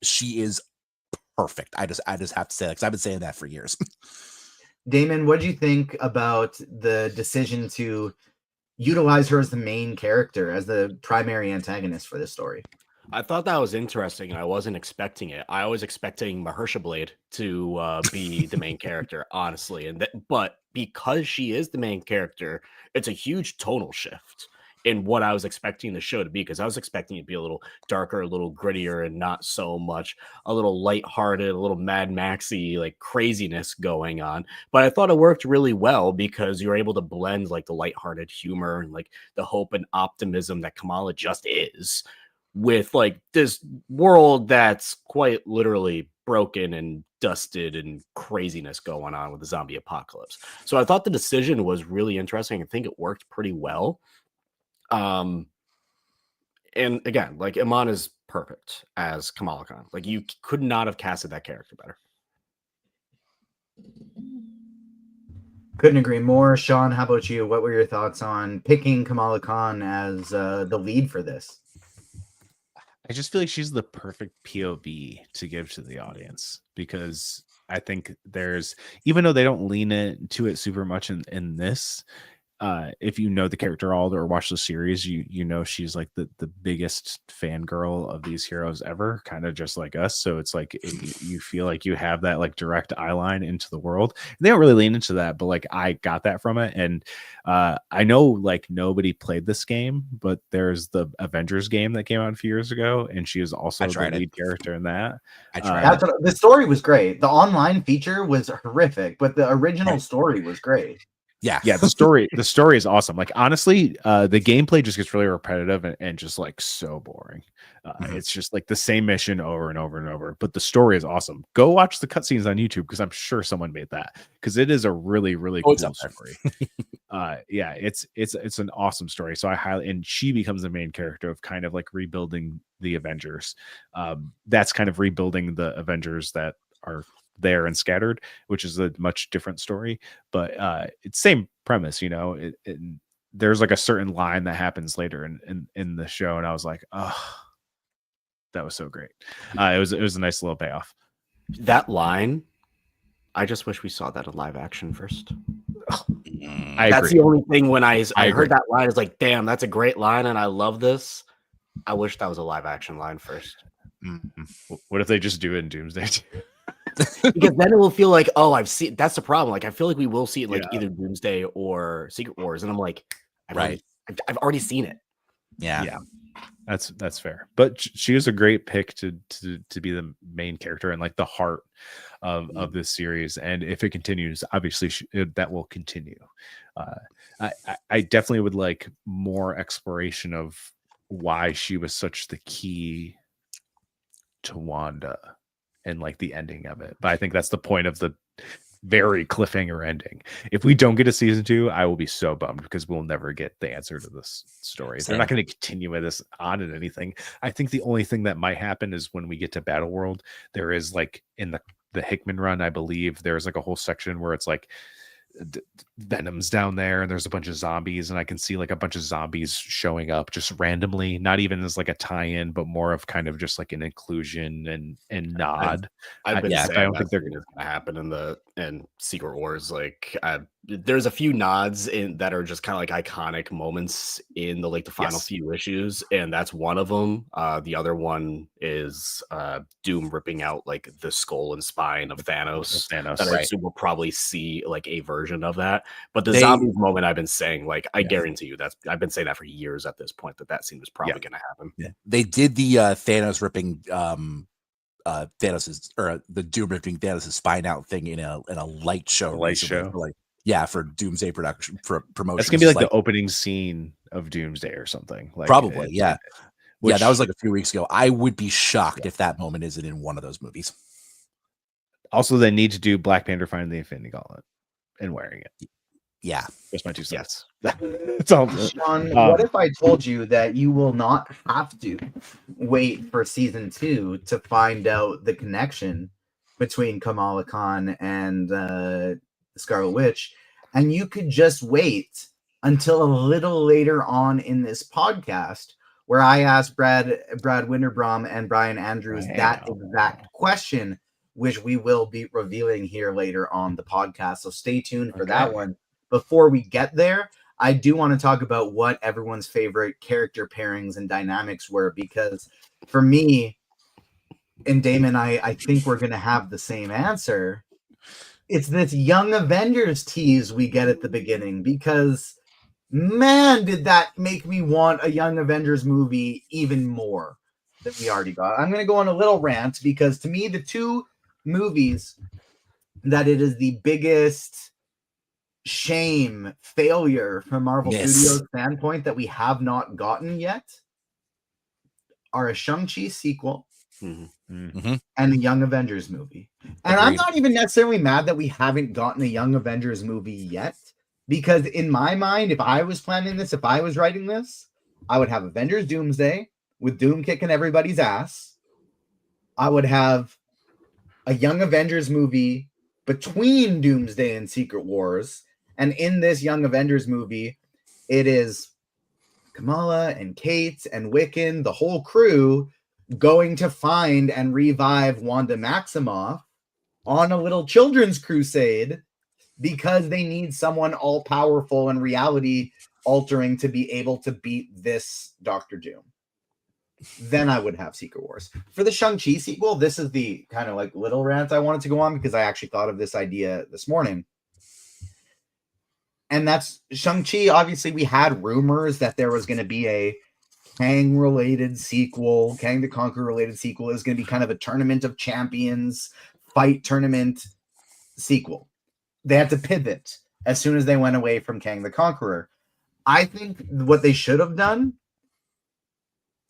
She is perfect. I just have to say that, because I've been saying that for years. Damon, what do you think about the decision to utilize her as the main character, as the primary antagonist for this story? I thought that was interesting, and I wasn't expecting it. I was expecting Mahershala Blade to be the main character, honestly. But because she is the main character, it's a huge tonal shift in what I was expecting the show to be, because I was expecting it to be a little darker, a little grittier, and not so much a little lighthearted, a little Mad Maxy like craziness going on. But I thought it worked really well, because you're able to blend like the lighthearted humor and like the hope and optimism that Kamala just is, with like this world that's quite literally broken and dusted and craziness going on with the zombie apocalypse. So I thought the decision was really interesting. I think it worked pretty well. And again, like Iman is perfect as Kamala Khan. Like, you could not have casted that character better. Couldn't agree more. Sean, how about you? What were your thoughts on picking Kamala Khan as the lead for this? I just feel like she's the perfect POV to give to the audience, because I think there's, even though they don't lean into it super much in this, if you know the character all or watch the series, you know she's like the biggest fangirl of these heroes ever, kind of just like us. So it's like you feel like you have that like direct eye line into the world. And they don't really lean into that, but like I got that from it. And I know like nobody played this game, but there's the Avengers game that came out a few years ago, and she is also the lead character in that. I tried it. The story was great. The online feature was horrific, but the original story was great. Yeah. The story is awesome. Like honestly, the gameplay just gets really repetitive and just like so boring. It's just like the same mission over and over and over, but the story is awesome. Go watch the cutscenes on YouTube, because I'm sure someone made that, because it is a really cool story. It's an awesome story. So and she becomes the main character of kind of like rebuilding the Avengers. That's kind of rebuilding the Avengers that are there and scattered, which is a much different story, but it's same premise, you know. There's like a certain line that happens later in the show, and I was like, oh, that was so great. It was a nice little payoff. That line, I just wish we saw that in live action first. That's the only thing. When I heard that line, is like, damn, that's a great line, and I love this. I wish that was a live action line first. What if they just do it in Doomsday too? Because then it will feel like, oh, I've seen. That's the problem. Like I feel like we will see it like either Doomsday or Secret Wars, and I'm like, I've already seen it. Yeah. That's fair. But she was a great pick to be the main character and like the heart of this series. And if it continues, obviously that will continue. I definitely would like more exploration of why she was such the key to Wanda and like the ending of it. But I think that's the point of the very cliffhanger ending. If we don't get a season 2, I will be so bummed, because we'll never get the answer to this story. They're not going to continue with this on in anything. I think the only thing that might happen is when we get to Battle World, there is like in the Hickman run, I believe there's like a whole section where it's like Venom's down there and there's a bunch of zombies, and I can see like a bunch of zombies showing up just randomly, not even as like a tie-in, but more of kind of just like an inclusion and nod. I don't think they're going to happen in Secret Wars. Like there's a few nods that are just kind of like iconic moments in the final few issues, and that's one of them. The other one is Doom ripping out like the skull and spine of Thanos. I assume we'll probably see like a version of that. But the zombies moment, I've been saying, like, I guarantee you I've been saying that for years at this point, that scene was probably going to happen. Yeah. They did the Thanos ripping Thanos's, or the Doom ripping Thanos's spine out thing in a light show. For Doomsday production for promotion. That's gonna be like the opening scene of Doomsday or something. Like probably, that was like a few weeks ago. I would be shocked if that moment isn't in one of those movies. Also, they need to do Black Panther finding the Infinity Gauntlet and wearing it. Yeah, that's my 2 cents. It's all. Sean, what if I told you that you will not have to wait for season 2 to find out the connection between Kamala Khan and the Scarlet Witch, and you could just wait until a little later on in this podcast, where I asked Brad Winterbrom and Bryan Andrews that exact question, which we will be revealing here later on the podcast. So stay tuned for that one. Before we get there, I do want to talk about what everyone's favorite character pairings and dynamics were, because for me and Damon, I think we're going to have the same answer. It's this Young Avengers tease we get at the beginning, because man, did that make me want a Young Avengers movie even more than we already got. I'm going to go on a little rant, because to me, the 2 movies that it is the biggest failure from Marvel Studios standpoint that we have not gotten yet are a Shang-Chi sequel and a Young Avengers movie. And I'm not even necessarily mad that we haven't gotten a Young Avengers movie yet, because in my mind, if I was planning this, if I was writing this, I would have Avengers Doomsday with Doom kicking everybody's ass. I would have a Young Avengers movie between Doomsday and Secret Wars. And in this Young Avengers movie, it is Kamala and Kate and Wiccan, the whole crew, going to find and revive Wanda Maximoff on a little children's crusade because they need someone all powerful and reality altering to be able to beat this Doctor Doom. Then I would have Secret Wars. For the Shang-Chi sequel, this is the kind of like little rant I wanted to go on because I actually thought of this idea this morning. And that's Shang-Chi. Obviously, we had rumors that there was going to be a Kang-related sequel. Kang the Conqueror-related sequel is going to be kind of a Tournament of Champions fight tournament sequel. They had to pivot as soon as they went away from Kang the Conqueror. I think what they should have done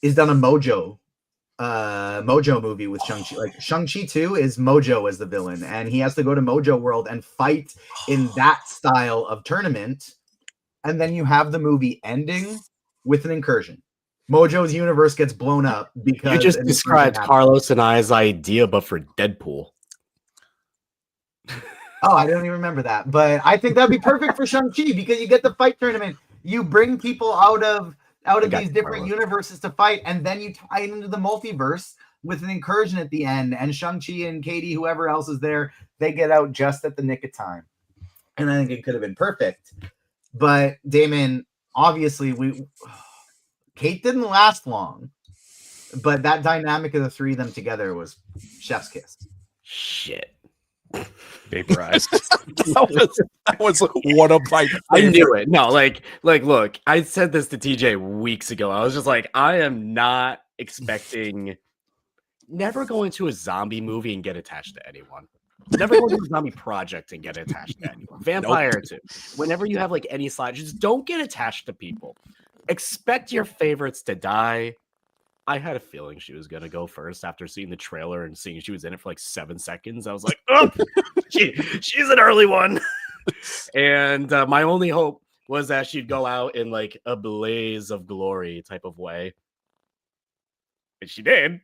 is done a Mojo movie with Shang-Chi. Like Shang-Chi 2 is Mojo as the villain, and he has to go to Mojo World and fight in that style of tournament. And then you have the movie ending with an incursion. Mojo's universe gets blown up because you just described Carlos and I's idea, but for Deadpool. Oh, I don't even remember that. But I think that'd be perfect for Shang-Chi because you get the fight tournament. You bring people out of these different universes to fight, and then you tie it into the multiverse with an incursion at the end. And Shang-Chi and Katie, whoever else is there, they get out just at the nick of time. And I think it could have been perfect. But Damon, obviously, Kate didn't last long, but that dynamic of the three of them together was chef's kiss. Shit. Vaporized. that was one of my favorite. I knew it. No, like, look, I said this to TJ weeks ago. I was just like, I am not expecting, never go into a zombie movie and get attached to anyone. Never go to a zombie project and get attached to anyone. Vampire too. Whenever you have like any slide, just don't get attached to people. Expect your favorites to die. I had a feeling she was going to go first after seeing the trailer and seeing she was in it for like 7 seconds. I was like, oh, she's an early one. And my only hope was that she'd go out in like a blaze of glory type of way. And she did.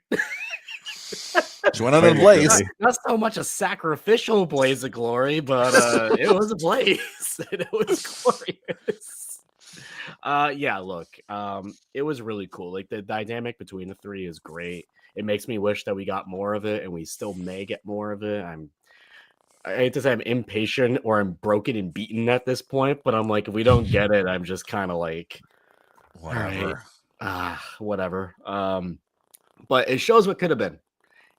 She went out in a blaze. Not so much a sacrificial blaze of glory, but it was a blaze. And it was glorious. Yeah, look, it was really cool. Like the dynamic between the three is great. It makes me wish that we got more of it, and we still may get more of it. I hate to say I'm impatient or I'm broken and beaten at this point, but I'm like, if we don't get it, I'm just kind of like, Whatever. Whatever. But it shows what could have been,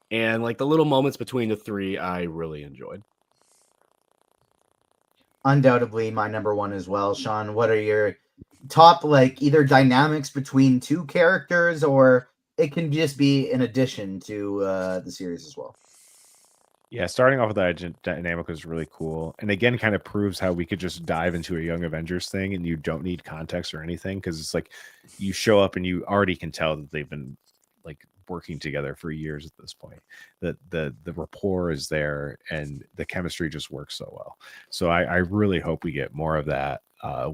and like the little moments between the three, I really enjoyed. Undoubtedly, my number one as well. Sean, what are your top like either dynamics between two characters, or it can just be in addition to the series as well? Yeah, starting off with that dynamic was really cool, and again kind of proves how we could just dive into a Young Avengers thing and you don't need context or anything, because it's like you show up and you already can tell that they've been like working together for years at this point. That the rapport is there and the chemistry just works so well. So I really hope we get more of that.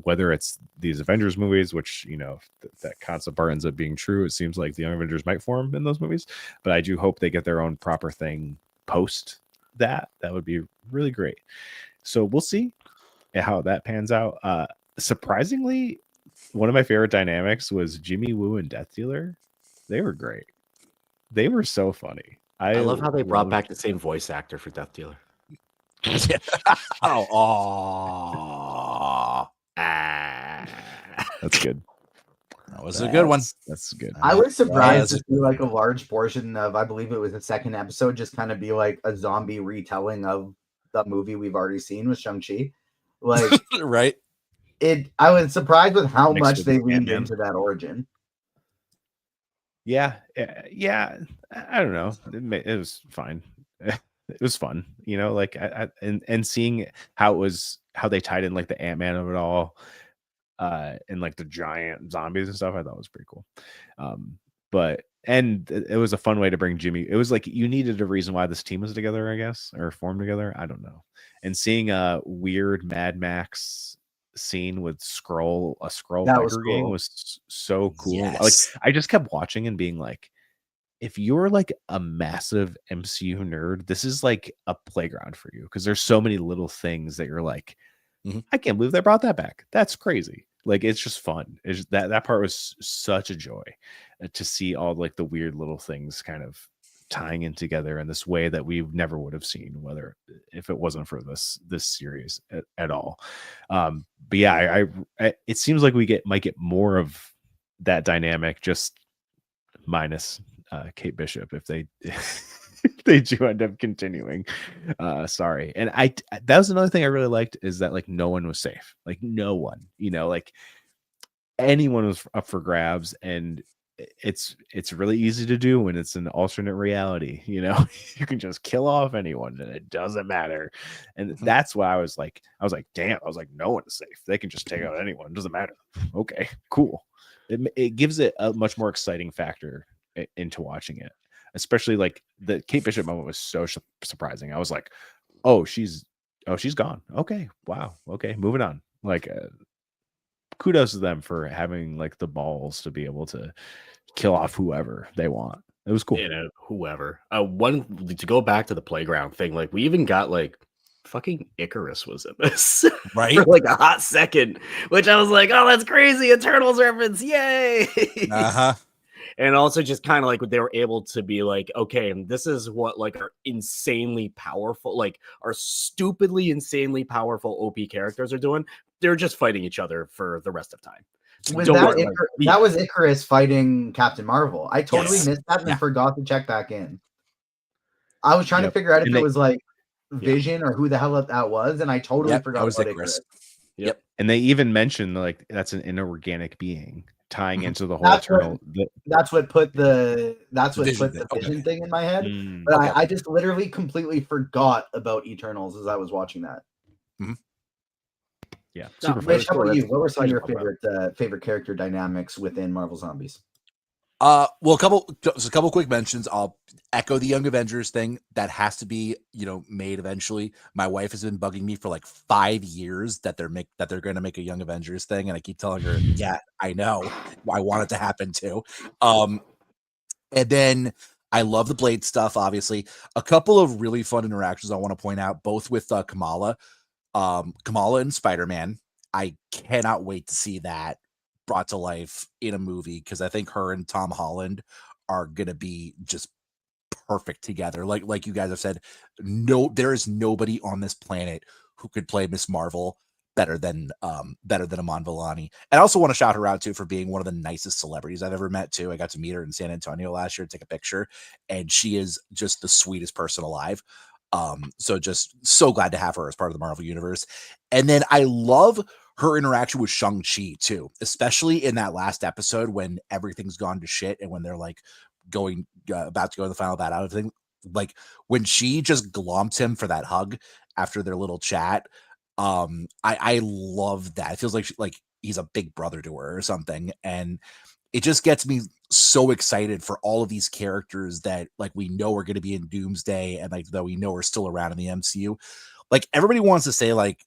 Whether it's these Avengers movies, which, you know, that concept art ends up being true, it seems like the Young Avengers might form in those movies, but I do hope they get their own proper thing post that. That would be really great. So we'll see how that pans out. Surprisingly, one of my favorite dynamics was Jimmy Woo and Death Dealer. They were great. They were so funny. I love how they brought back the same voice actor for Death Dealer. That's good. That was a good one. That's good. I was surprised to see like a large portion of, I believe it was the second episode, just kind of be like a zombie retelling of the movie we've already seen with Shang-Chi. Like, right? I was surprised with how Mixed much with they the leaned Ant-Man. into that origin. Yeah. I don't know. It was fine. It was fun, you know, like and seeing how they tied in like the Ant-Man of it all, and like the giant zombies and stuff. I thought was pretty cool. But it was a fun way to bring Jimmy. It was like you needed a reason why this team was together, I guess, or formed together. I don't know. And seeing a weird Mad Max scene with a Skrull biker gang was so cool. Yes. Like I just kept watching and being like, if you're like a massive MCU nerd, this is like a playground for you, because there's so many little things that you're like, I can't believe they brought that back. That's crazy. Like it's just fun. That part was such a joy to see all like the weird little things kind of tying in together in this way that we never would have seen, whether if it wasn't for this series at all. But yeah, I it seems like we might get more of that dynamic, just minus Kate Bishop if they if they do end up continuing. Sorry. And that was another thing I really liked, is that like no one was safe. Like no one, like anyone was up for grabs, and it's really easy to do when it's an alternate reality. You can just kill off anyone and it doesn't matter. And that's why I was like, damn, no one is safe. They can just take out anyone. It doesn't matter. Okay, cool. It gives it a much more exciting factor into watching it, especially like the Kate Bishop moment was so surprising. I was like, she's gone. Okay, wow. Okay, moving on. Like, kudos to them for having like the balls to be able to kill off whoever they want. It was cool. Whoever. One to go back to the playground thing. Like we even got like fucking Icarus was in this, right? For like a hot second, which I was like, oh, that's crazy. Eternals reference, yay! And also just kind of like they were able to be like, okay, and this is what like our insanely powerful, like our stupidly insanely powerful OP characters are doing. They're just fighting each other for the rest of time. That was Icarus fighting Captain Marvel. I totally missed that and forgot to check back in. I was trying to figure out if it was like Vision or who the hell that was, and I totally forgot about Icarus. Yep. And they even mentioned like that's an inorganic being tying into the whole eternal. That's what put the Vision thing in my head. But I just literally completely forgot about Eternals as I was watching that. Yeah. Rich, how about you? What were some of your favorite character dynamics within Marvel Zombies? Well, a couple quick mentions. I'll echo the Young Avengers thing. That has to be, made eventually. My wife has been bugging me for like 5 years that they're going to make a Young Avengers thing, and I keep telling her, yeah, I know, I want it to happen too. And then I love the Blade stuff. Obviously, a couple of really fun interactions I want to point out, both with Kamala and Spider-Man. I cannot wait to see that brought to life in a movie, because I think her and Tom Holland are gonna be just perfect together. Like you guys have said, there is nobody on this planet who could play Miss Marvel better than Iman Vellani. And I also want to shout her out too for being one of the nicest celebrities I've ever met too. I got to meet her in San Antonio last year, take a picture, and she is just the sweetest person alive. So just so glad to have her as part of the Marvel universe. And then I love her interaction with Shang-Chi too, especially in that last episode when everything's gone to shit and when they're like about to go to the final battle, everything, like when she just glomps him for that hug after their little chat. I love that. It feels like he's a big brother to her or something. And it just gets me so excited for all of these characters that like we know are going to be in Doomsday and like that we know are still around in the MCU. Like everybody wants to say like,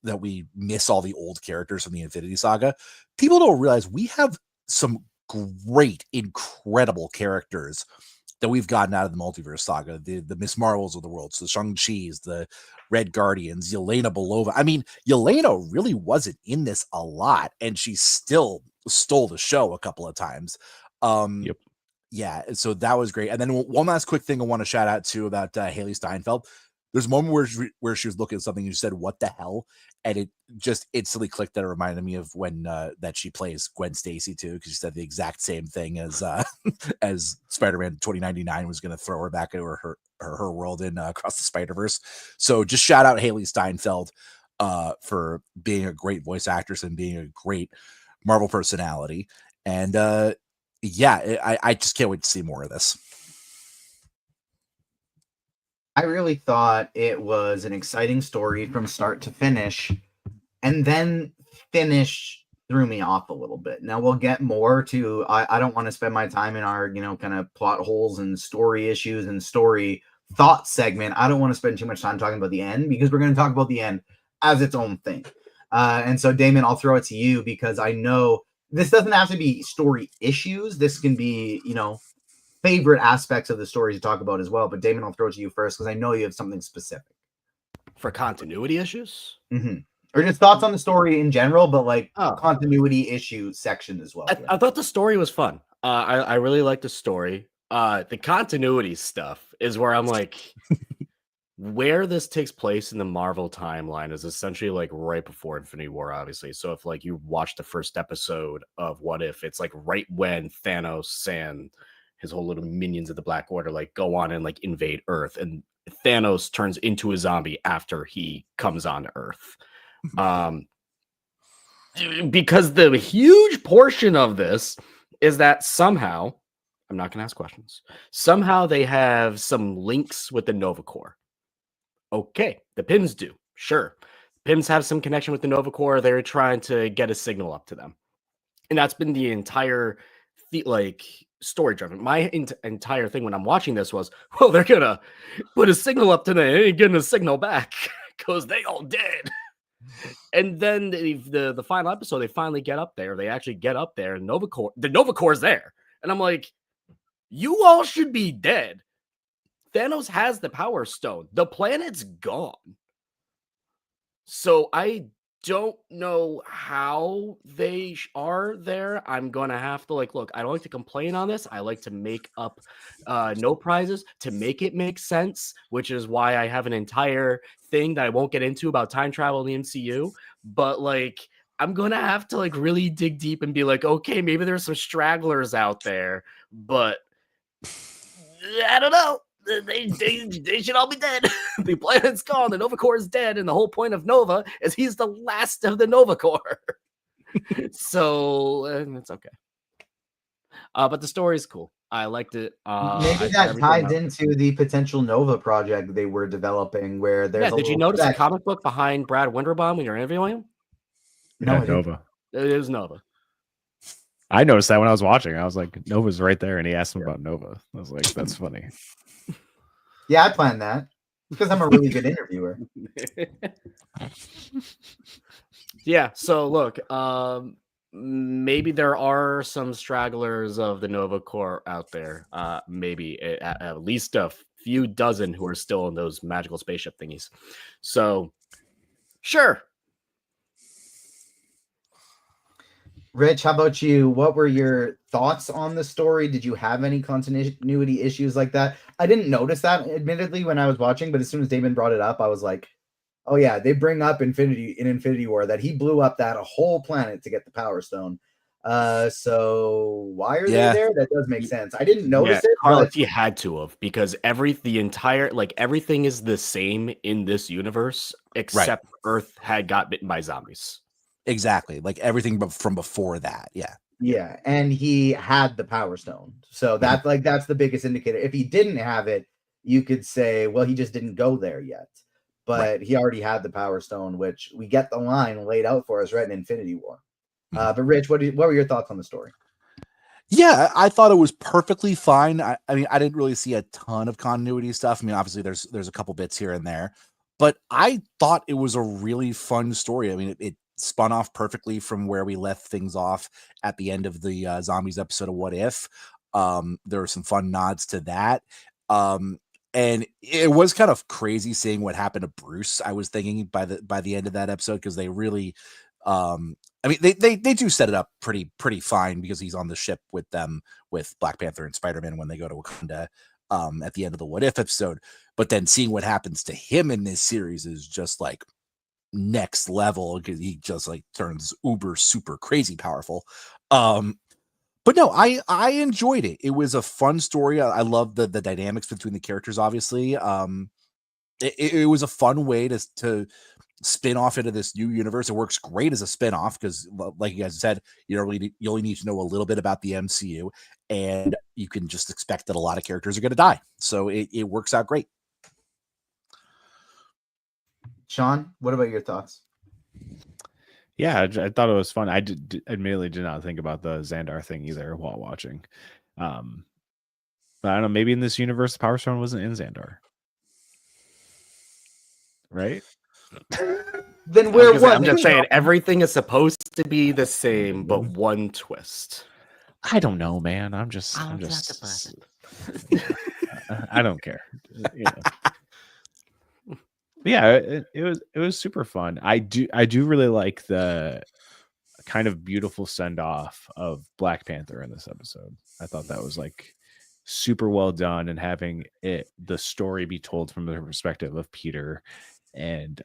that we miss all the old characters from the Infinity Saga. People don't realize we have some great, incredible characters that we've gotten out of the Multiverse Saga, the Miss Marvels of the world, so the Shang-Chi's, the Red Guardians, Yelena Belova. I mean, Yelena really wasn't in this a lot, and she still stole the show a couple of times. Yeah, so that was great. And then one last quick thing I want to shout out to about Haley Steinfeld. There's a moment where she was looking at something and she said, "What the hell?" And it just instantly clicked that it reminded me of when that she plays Gwen Stacy too, because she said the exact same thing as as Spider-Man 2099 was going to throw her back into her world in Across the Spider-Verse. So just shout out Haley Steinfeld for being a great voice actress and being a great Marvel personality. And I just can't wait to see more of this. I really thought it was an exciting story from start to finish, and then finish threw me off a little bit. Now we'll get more to, I don't want to spend my time in our, kind of plot holes and story issues and story thought segment. I don't want to spend too much time talking about the end, because we're going to talk about the end as its own thing. And so Damon, I'll throw it to you, because I know this doesn't have to be story issues. This can be, favorite aspects of the story to talk about as well. But Damon, I'll throw it to you first, because I know you have something specific. For continuity issues? Mm-hmm. Or just thoughts on the story in general, but like continuity issue section as well. I thought the story was fun. I really liked the story. The continuity stuff is where I'm like, where this takes place in the Marvel timeline is essentially like right before Infinity War, obviously. So if like you watch the first episode of What If, it's like right when Thanos and his whole little minions of the Black Order like go on and like invade Earth, and Thanos turns into a zombie after he comes on Earth. Because the huge portion of this is that somehow, I'm not going to ask questions, somehow they have some links with the Nova Corps. Okay, the Pims do. Sure. Pims have some connection with the Nova Corps. They're trying to get a signal up to them. And that's been the entire story driven. My entire thing when I'm watching this was, well, they're going to put a signal up to them. They ain't getting a signal back because they all dead. And then the final episode, they finally get up there. They actually get up there, and the Nova Corps there. And I'm like, you all should be dead. Thanos has the Power Stone. The planet's gone. So I don't know how they are there. I'm going to have to look, I don't like to complain on this. I like to make up no prizes to make it make sense, which is why I have an entire thing that I won't get into about time travel in the MCU. But I'm going to have to really dig deep and be like, okay, maybe there's some stragglers out there, but I don't know. They should all be dead. The planet's gone. The Nova Corps is dead. And the whole point of Nova is he's the last of the Nova Corps. So it's okay. But the story is cool. I liked it. Maybe that ties into the potential Nova project they were developing where there's did you notice a comic book behind Brad Winterbaum when you're interviewing him? No, Nova. It was Nova. I noticed that when I was watching. I was like, Nova's right there. And he asked him about Nova. I was like, that's funny. Yeah, I planned that because I'm a really good interviewer. Yeah, so look, maybe there are some stragglers of the Nova Corps out there. Maybe at least a few dozen who are still in those magical spaceship thingies. So, sure. Rich, how about you? What were your thoughts on the story? Did you have any continuity issues like that? I didn't notice that, admittedly, when I was watching, but as soon as Damon brought it up, I was like, oh yeah, they bring up Infinity War that he blew up that whole planet to get the Power Stone. So why are they there? That does make sense. I didn't notice it. Carl, if you had to have, because everything is the same in this universe, except Earth got bitten by zombies. Exactly. Everything from before that. Yeah. Yeah. And he had the Power Stone. So that's that's the biggest indicator. If he didn't have it, you could say, well, he just didn't go there yet. But he already had the Power Stone, which we get the line laid out for us right in Infinity War. But Rich, what were your thoughts on the story? Yeah, I thought it was perfectly fine. I mean, I didn't really see a ton of continuity stuff. I mean, obviously there's a couple bits here and there, but I thought it was a really fun story. I mean, it spun off perfectly from where we left things off at the end of the zombies episode of What If. There were some fun nods to that. And it was kind of crazy seeing what happened to Bruce. I was thinking by the end of that episode, because they really, I mean, they do set it up pretty fine, because he's on the ship with them, with Black Panther and Spider-Man when they go to Wakanda at the end of the What If episode. But then seeing what happens to him in this series is just next level, because he just turns uber super crazy powerful. But no, I enjoyed it. It was a fun story. I love the dynamics between the characters. Obviously, it was a fun way to spin off into this new universe. It works great as a spin off because, like you guys said, you only need to know a little bit about the MCU, and you can just expect that a lot of characters are going to die. So it works out great. Sean, what about your thoughts? Yeah, I thought it was fun. I admittedly did not think about the Xandar thing either while watching. But I don't know, maybe in this universe, the Power Stone wasn't in Xandar. Right? Then where was I'm just saying, everything is supposed to be the same, but one twist. I don't know, man. I don't care. Yeah, it was super fun. I do really like the kind of beautiful send off of Black Panther in this episode. I thought that was super well done, and having the story be told from the perspective of Peter, and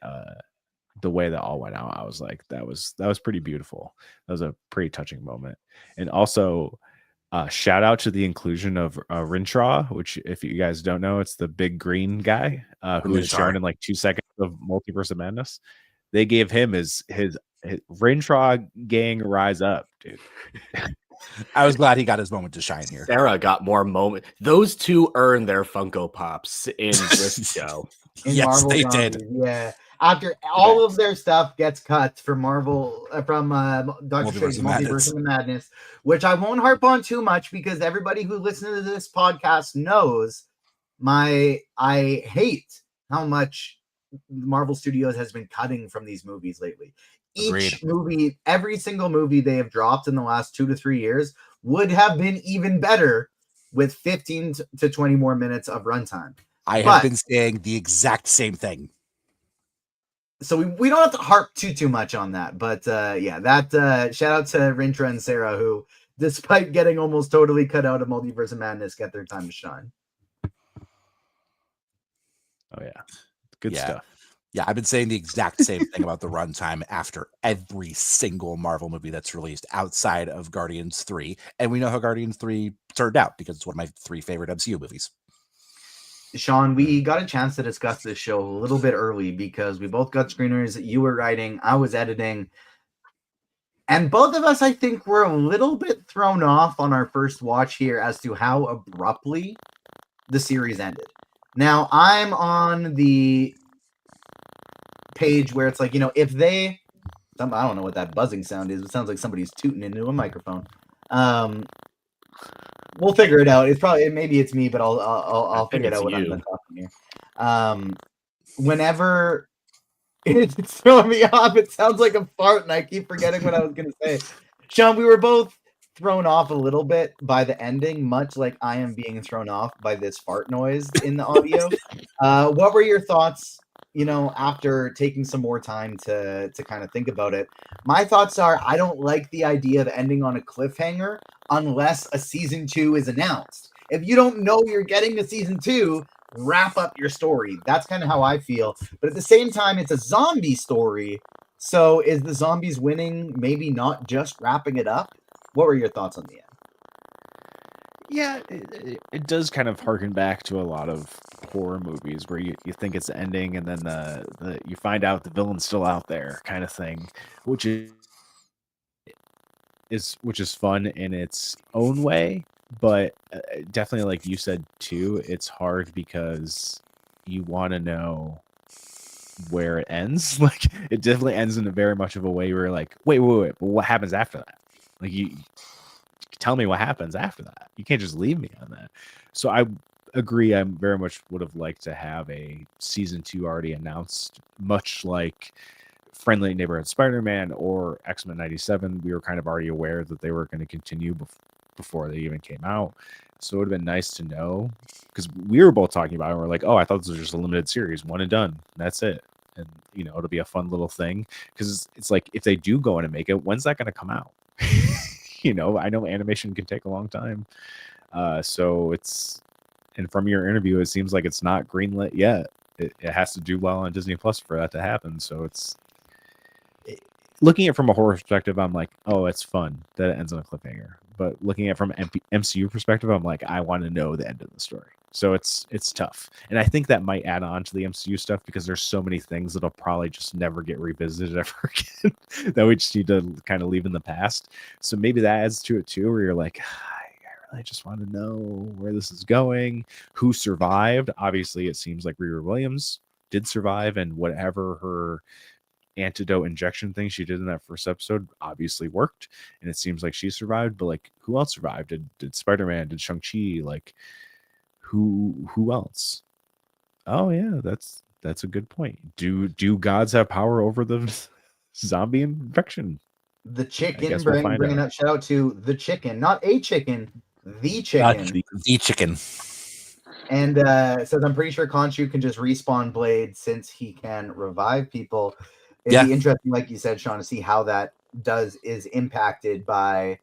the way that all went out, I was like, that was pretty beautiful. That was a pretty touching moment. And also, shout out to the inclusion of Rintraw, which, if you guys don't know, it's the big green guy who is shown in like 2 seconds of Multiverse of Madness. They gave him his Rintraw gang rise up, dude. I was glad he got his moment to shine here. Sarah got more moment. Those two earned their Funko Pops in this show. Yes, Marvel they Zombies, did. yeah. After all of their stuff gets cut from Marvel, from Doctor Strange Multiverse of Madness, which I won't harp on too much because everybody who listens to this podcast knows I hate how much Marvel Studios has been cutting from these movies lately. Each movie, every single movie they have dropped in the last 2 to 3 years would have been even better with 15 to 20 more minutes of runtime. I have been saying the exact same thing. So we don't have to harp too much on that, but yeah, that shout out to Rintra and Sarah, who, despite getting almost totally cut out of Multiverse of Madness, get their time to shine. Oh yeah, good stuff. Yeah, I've been saying the exact same thing about the runtime after every single Marvel movie that's released outside of Guardians 3, and we know how Guardians 3 turned out because it's one of my 3 favorite MCU movies. Sean, we got a chance to discuss this show a little bit early because we both got screeners. You were writing, I was editing. And both of us, I think, were a little bit thrown off on our first watch here as to how abruptly the series ended. Now, I'm on the page where it's like, if they... I don't know what that buzzing sound is. It sounds like somebody's tooting into a microphone. We'll figure it out. Maybe it's me, but I'll figure it out when I'm done talking here. Whenever it's throwing me off, it sounds like a fart, and I keep forgetting what I was going to say. Sean, we were both thrown off a little bit by the ending, much like I am being thrown off by this fart noise in the audio. What were your thoughts? After taking some more time to kind of think about it, my thoughts are I don't like the idea of ending on a cliffhanger unless a season 2 is announced. If you don't know you're getting a season 2, wrap up your story. That's kind of how I feel. But at the same time, it's a zombie story. So is the zombies winning maybe not just wrapping it up? What were your thoughts on the end? Yeah, it does kind of harken back to a lot of horror movies where you think it's ending and then the you find out the villain's still out there, kind of thing, which is fun in its own way, but definitely, like you said too, it's hard because you want to know where it ends. Like, it definitely ends in a very much of a way where you're like, wait, but what happens after that? Like, you tell me what happens after that. You can't just leave me on that. So I agree. I very much would have liked to have a season 2 already announced, much like Friendly Neighborhood Spider-Man or X-Men 97. We were kind of already aware that they were going to continue before they even came out. So it would have been nice to know, because we were both talking about it. And we're like, oh, I thought this was just a limited series, one and done. That's it. And, it'll be a fun little thing, because it's like, if they do go in and make it, when's that going to come out? I know animation can take a long time. So and from your interview, it seems like it's not greenlit yet. It has to do well on Disney Plus for that to happen. So looking at it from a horror perspective, I'm like, oh, it's fun that it ends on a cliffhanger. But looking at it from an MCU perspective, I'm like, I want to know the end of the story. So it's tough. And I think that might add on to the MCU stuff, because there's so many things that'll probably just never get revisited ever again that we just need to kind of leave in the past. So maybe that adds to it too, where you're like, I really just want to know where this is going, who survived. Obviously, it seems like Riri Williams did survive, and whatever her antidote injection thing she did in that first episode obviously worked, and it seems like she survived. But like, who else survived? Did Spider-Man, did Shang-Chi, like who else? Oh yeah, that's a good point. Do gods have power over the zombie infection? The chicken, bringing up, shout out to the chicken, not a chicken, the chicken. The chicken. And says, I'm pretty sure Khonshu can just respawn Blade since he can revive people. It'd be interesting, like you said, Sean, to see how that is impacted by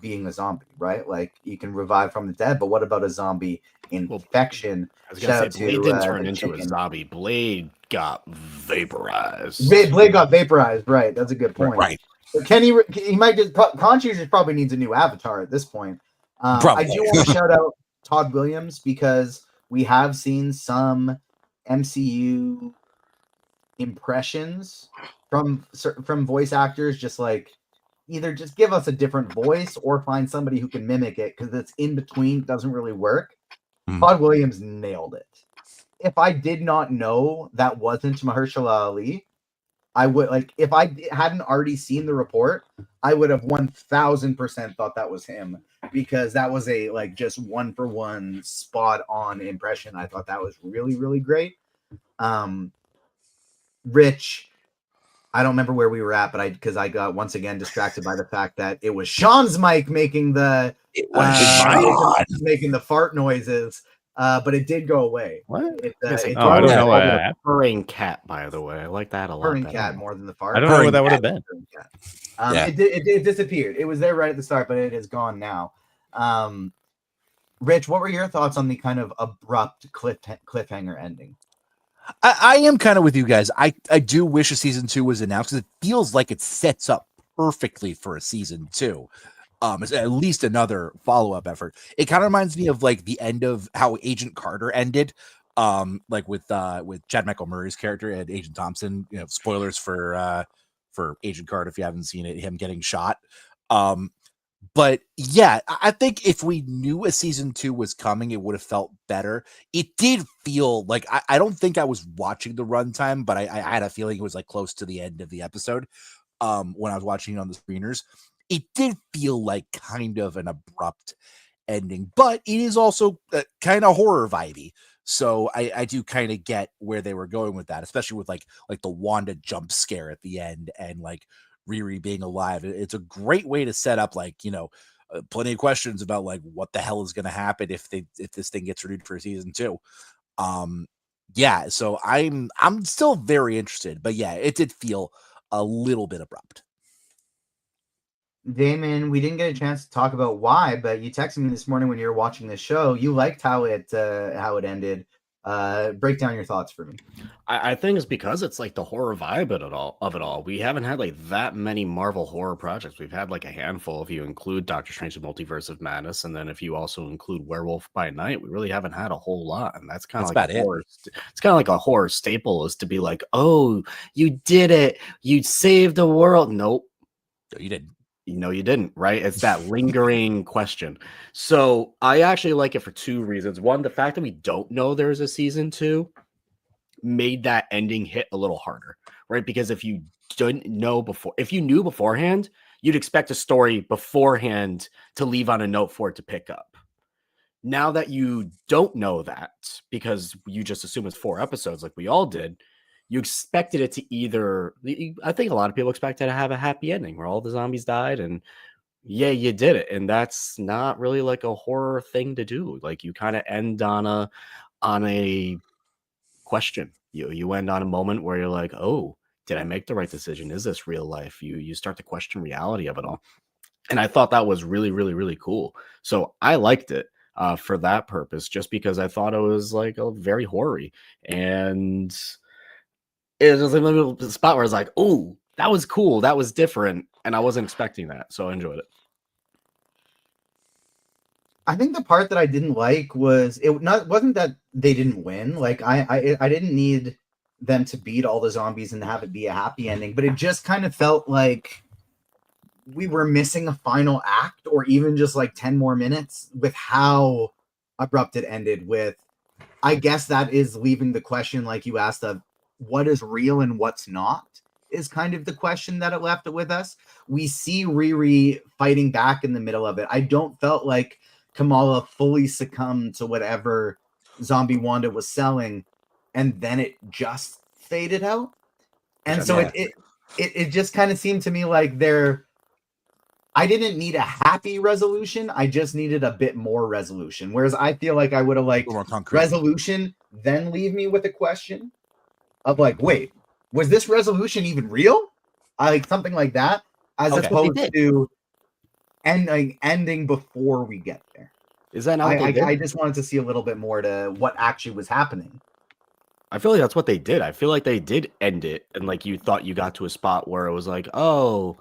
being a zombie, right? Like you can revive from the dead, but what about a zombie infection? I was gonna say Blade didn't turn the into a chicken. zombie. Blade got vaporized. Blade got vaporized, right? That's a good point. Right. But he might just Conscious probably needs a new avatar at this point. I do want to shout out Todd Williams because we have seen some MCU impressions from voice actors, just like either just give us a different voice or find somebody who can mimic it, because it's in between doesn't really work. Todd Williams nailed it. If I did not know that wasn't Mahershala Ali, I would, like, if I hadn't already seen the report, I would have 1000% thought that was him, because that was a like just 1-for-1 spot on impression. I thought that was really, really great. Rich, I don't remember where we were at, but because I got once again distracted by the fact that it was Sean's mic making the making the fart noises. But it did go away. What? I don't know what a purring cat, by the way. I like that a lot. Purring cat more than the fart. I don't know what that would have been. It disappeared. It was there right at the start, but it is gone now. Rich, what were your thoughts on the kind of abrupt cliffhanger ending? I am kind of with you guys. I do wish a season 2 was announced, because it feels like it sets up perfectly for a season 2. It's at least another follow-up effort. It kind of reminds me of like the end of how Agent Carter ended, like with Chad Michael Murray's character and Agent Thompson. You know, spoilers for Agent Carter if you haven't seen it, him getting shot. But yeah, I think if we knew a season 2 was coming, it would have felt better. It did feel like I don't think I was watching the runtime, but I had a feeling it was like close to the end of the episode when I was watching it on the screeners. It did feel like kind of an abrupt ending, but it is also kind of horror vibey. So I do kind of get where they were going with that, especially with like the Wanda jump scare at the end and like Riri being alive. It's a great way to set up, like, you know, plenty of questions about like what the hell is going to happen if this thing gets renewed for season 2. Yeah, so I'm still very interested, but yeah, it did feel a little bit abrupt. Damon, we didn't get a chance to talk about why, but you texted me this morning when you were watching the show. You liked how it ended. Break down your thoughts for me. I think it's because it's like the horror vibe of it all. We haven't had like that many Marvel horror projects. We've had like a handful if you include Doctor Strange: The Multiverse of Madness, and then if you also include Werewolf by Night, we really haven't had a whole lot. And that's kind of like it's kind of like a horror staple, is to be like, oh, you did it, you saved the world. Nope, you didn't. No, you didn't, right? It's that lingering question. So I actually like it for 2 reasons. One, the fact that we don't know there's a season 2 made that ending hit a little harder, right? Because if you didn't know if you knew beforehand, you'd expect a story beforehand to leave on a note for it to pick up. Now that you don't know that, because you just assume it's 4 episodes like we all did, you expected it to either, I think a lot of people expected to have a happy ending where all the zombies died, and yeah, you did it. And that's not really like a horror thing to do. Like, you kind of end on a question. You end on a moment where you're like, oh, did I make the right decision? Is this real life? You start to question reality of it all. And I thought that was really, really, really cool. So I liked it for that purpose, just because I thought it was like a very horror-y. And it was a little spot where I was like, oh, that was cool. That was different. And I wasn't expecting that. So I enjoyed it. I think the part that I didn't like was wasn't that they didn't win. Like I didn't need them to beat all the zombies and have it be a happy ending, but it just kind of felt like we were missing a final act, or even just like 10 more minutes, with how abrupt it ended. With, I guess that is leaving the question, like you asked, of what is real and what's not, is kind of the question that it left with us. We see Riri fighting back in the middle of it. I don't felt like Kamala fully succumbed to whatever zombie Wanda was selling, and then it just faded out. And so it just kind of seemed to me like I didn't need a happy resolution. I just needed a bit more resolution. Whereas I feel like I would have liked resolution, then leave me with a question of like, wait, was this resolution even real? I like something like that, as opposed to ending before we get there. Is that not what they did? I just wanted to see a little bit more to what actually was happening. I feel like that's what they did. I feel like they did end it, and like you thought you got to a spot where it was like, oh,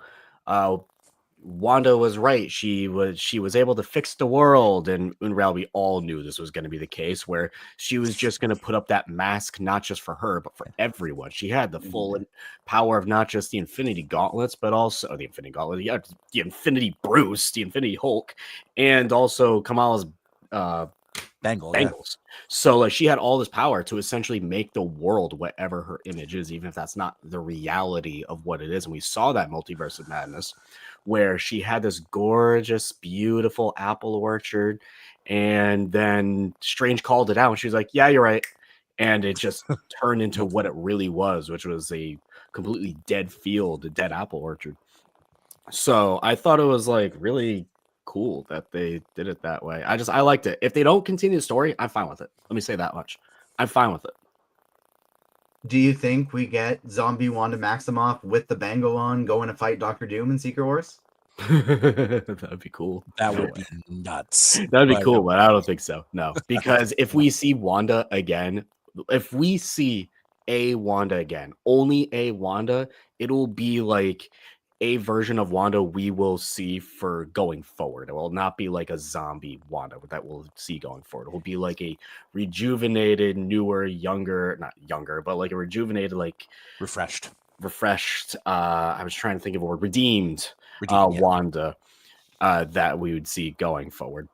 Wanda was right. She was able to fix the world, and in reality, we all knew this was going to be the case, where she was just going to put up that mask, not just for her, but for everyone. She had the full power of not just the Infinity Gauntlets, but also the Infinity Gauntlet, yeah, the Infinity Bruce, the Infinity Hulk, and also Kamala's Bangles. Yeah. So like she had all this power to essentially make the world whatever her image is, even if that's not the reality of what it is. And we saw that Multiverse of Madness, where she had this gorgeous, beautiful apple orchard, and then Strange called it out, and she was like, "Yeah, you're right," and it just turned into what it really was, which was a completely dead field, a dead apple orchard. So I thought it was like really cool that they did it that way. I liked it. If they don't continue the story, I'm fine with it. Let me say that much. I'm fine with it. Do you think we get zombie Wanda Maximoff with the bangle on going to fight Doctor Doom in Secret Wars? That'd be cool. That would be nuts. That'd be cool, but I don't think so. No, because if we see Wanda again, if we see a Wanda again, only a Wanda, it'll be like a version of Wanda we will see for going forward. It will not be like a zombie Wanda that we'll see going forward. It will be like a rejuvenated, newer, younger, not younger, but like a rejuvenated, like refreshed. I was trying to think of a word, redeemed Wanda that we would see going forward.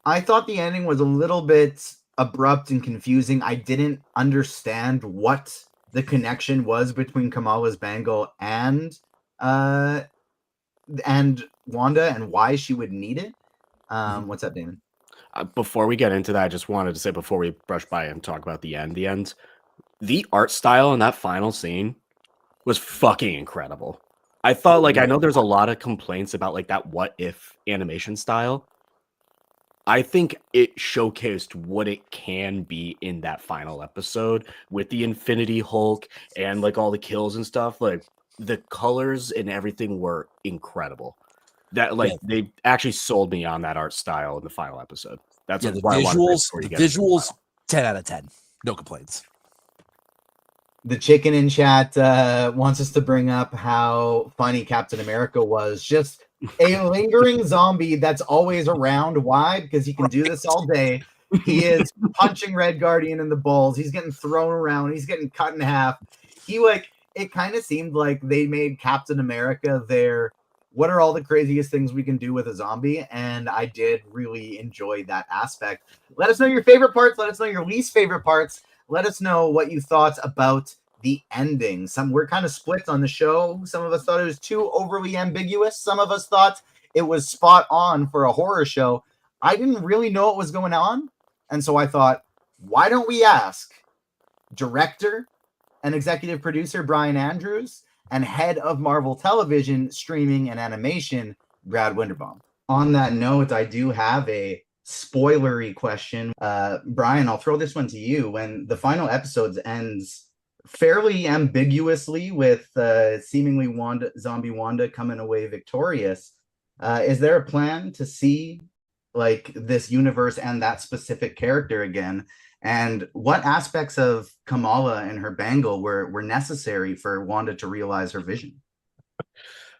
I thought the ending was a little bit abrupt and confusing. I didn't understand what the connection was between Kamala's bangle and Wanda and why she would need it. What's up, Damon? Before we get into that, I just wanted to say before we brush by and talk about the end, the art style in that final scene was fucking incredible. I thought, like, I know there's a lot of complaints about like that what if animation style. I think it showcased what it can be in that final episode with the Infinity Hulk and like all the kills and stuff. Like the colors and everything were incredible. That like they actually sold me on that art style in the final episode. That's the why visuals 10 out of 10. No complaints. The chicken in chat wants us to bring up how funny Captain America was. Just a lingering zombie that's always around. Why? Because he can do this all day. He is punching Red Guardian in the balls. He's getting thrown around. He's getting cut in half. It kind of seemed like they made Captain America their, what are all the craziest things we can do with a zombie? And I did really enjoy that aspect. Let us know your favorite parts. Let us know your least favorite parts. Let us know what you thought about the ending. We're kind of split on the show. Some of us thought it was too overly ambiguous. Some of us thought it was spot on for a horror show. I didn't really know what was going on. And so I thought, why don't we ask director and executive producer Bryan Andrews and head of Marvel Television streaming and animation, Brad Winderbaum. On that note, I do have a spoilery question. Bryan, I'll throw this one to you. When the final episodes ends fairly ambiguously with seemingly zombie Wanda coming away victorious, is there a plan to see like this universe and that specific character again? And what aspects of Kamala and her bangle were necessary for Wanda to realize her vision?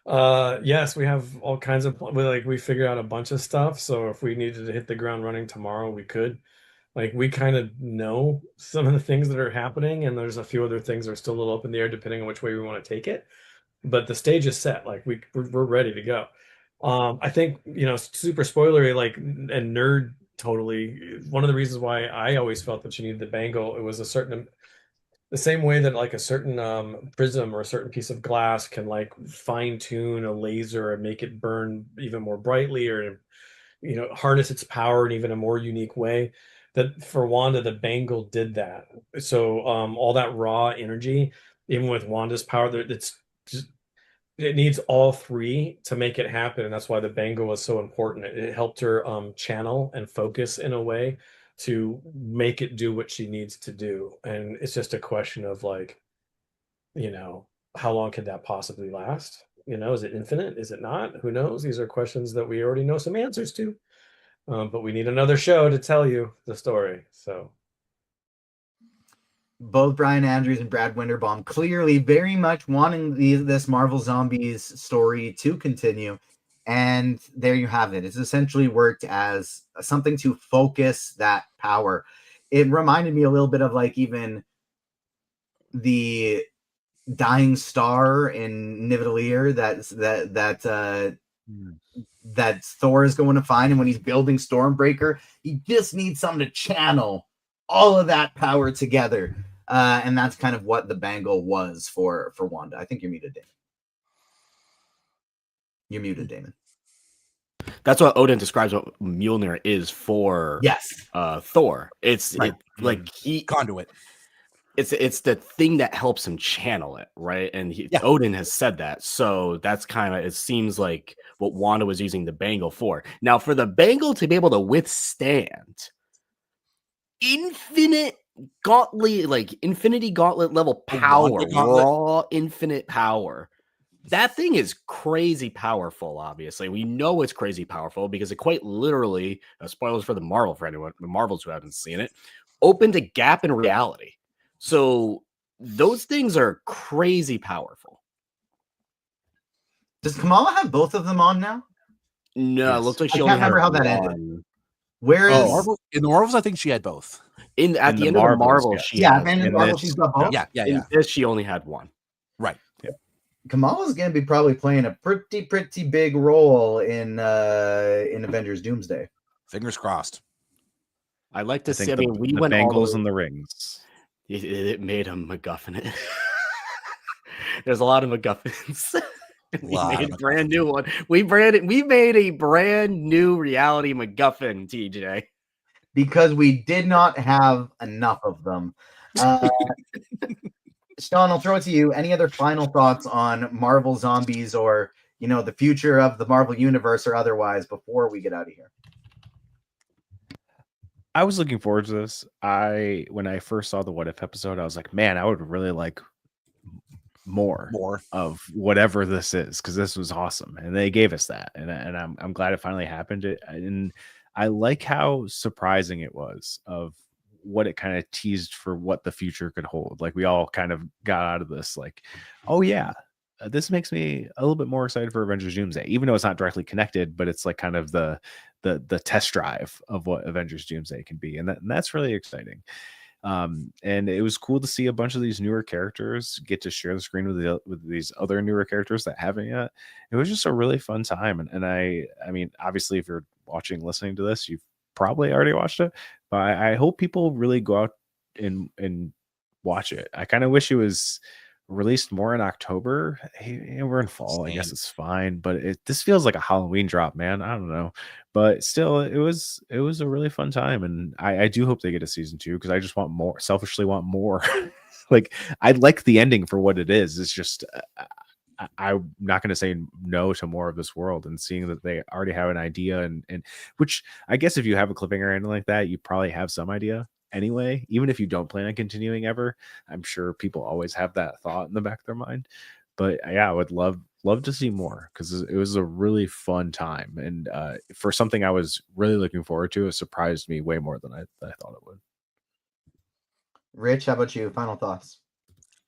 Yes, we have all kinds of we figured out a bunch of stuff. So if we needed to hit the ground running tomorrow, we could. Like we kind of know some of the things that are happening, and there's a few other things that are still a little up in the air depending on which way we want to take it. But the stage is set. Like we're ready to go. I think super spoilery, like and nerd totally. One of the reasons why I always felt that you needed the bangle, it was the same way that like a certain prism or a certain piece of glass can like fine tune a laser and make it burn even more brightly, or harness its power in even a more unique way. That for Wanda, the bangle did that. So all that raw energy, even with Wanda's power, it needs all three to make it happen, and that's why the bangle was so important. It helped her channel and focus in a way to make it do what she needs to do. And it's just a question of like, how long could that possibly last? You know, is it infinite? Is it not? Who knows? These are questions that we already know some answers to. But we need another show to tell you the story. So both Brian Andrews and Brad Winterbaum clearly very much wanting this Marvel Zombies story to continue. And there you have it. It's essentially worked as something to focus that power. It reminded me a little bit of like even the dying star in Nidavellir that Thor is going to find, and when he's building Stormbreaker, he just needs something to channel all of that power together. And that's kind of what the bangle was for Wanda. I think you're muted, Damon. You're muted, Damon. That's what Odin describes what Mjolnir is for. Yes. Thor. It's Right. like he Conduit. It's the thing that helps him channel it, right? And Odin has said that. So that's kind of, it seems like what Wanda was using the bangle for. Now, for the bangle to be able to withstand infinity gauntlet level power, raw infinite power. That thing is crazy powerful, obviously. We know it's crazy powerful because it quite literally, spoilers for the Marvels who haven't seen it, opened a gap in reality. So those things are crazy powerful. Does Kamala have both of them on now? No, Yes. it looks like I she can't only remember had how that one. ended. Whereas In the Marvels, I think she had both. At In the the end of the Marvels, Marvel, yes. she yeah, has. and in in Marvel this- she's got both. Yeah. In this, she only had one. Right. Kamala's going to be probably playing a pretty big role in Avengers Doomsday. Fingers crossed. I like to I see. think I mean, we the went all the bangles way- and the rings. It made a MacGuffin. There's a lot of MacGuffins. We made a brand new one. We made a brand new reality MacGuffin, TJ. Because we did not have enough of them. Sean, I'll throw it to you. Any other final thoughts on Marvel Zombies or, the future of the Marvel Universe or otherwise before we get out of here? I was looking forward to this. When I first saw the What If episode, I was like, man, I would really like more of whatever this is, because this was awesome, and they gave us that, and I'm glad it finally happened. And I like how surprising it was of what it kind of teased for what the future could hold. Like, we all kind of got out of this like, oh yeah, this makes me a little bit more excited for Avengers Doomsday, even though it's not directly connected, but it's like kind of the test drive of what Avengers Doomsday can be, and that's really exciting. And it was cool to see a bunch of these newer characters get to share the screen with these other newer characters that haven't yet. It was just a really fun time, and I mean, obviously, if you're listening to this, you've probably already watched it, but I hope people really go out and watch it. I kind of wish it was released more in October. Hey, we're in fall. I guess it's fine, but this feels like a Halloween drop, man. I don't know, but still, it was a really fun time, and I do hope they get a season 2, because I just want more. Selfishly, want more. Like, I like the ending for what it is. It's just I'm not going to say no to more of this world, and seeing that they already have an idea, and which I guess if you have a cliffhanger ending like that, you probably have some idea anyway, even if you don't plan on continuing ever. I'm sure people always have that thought in the back of their mind, but yeah, I would love to see more, because it was a really fun time, and for something I was really looking forward to, it surprised me way more than I thought it would. Rich, how about you? Final thoughts?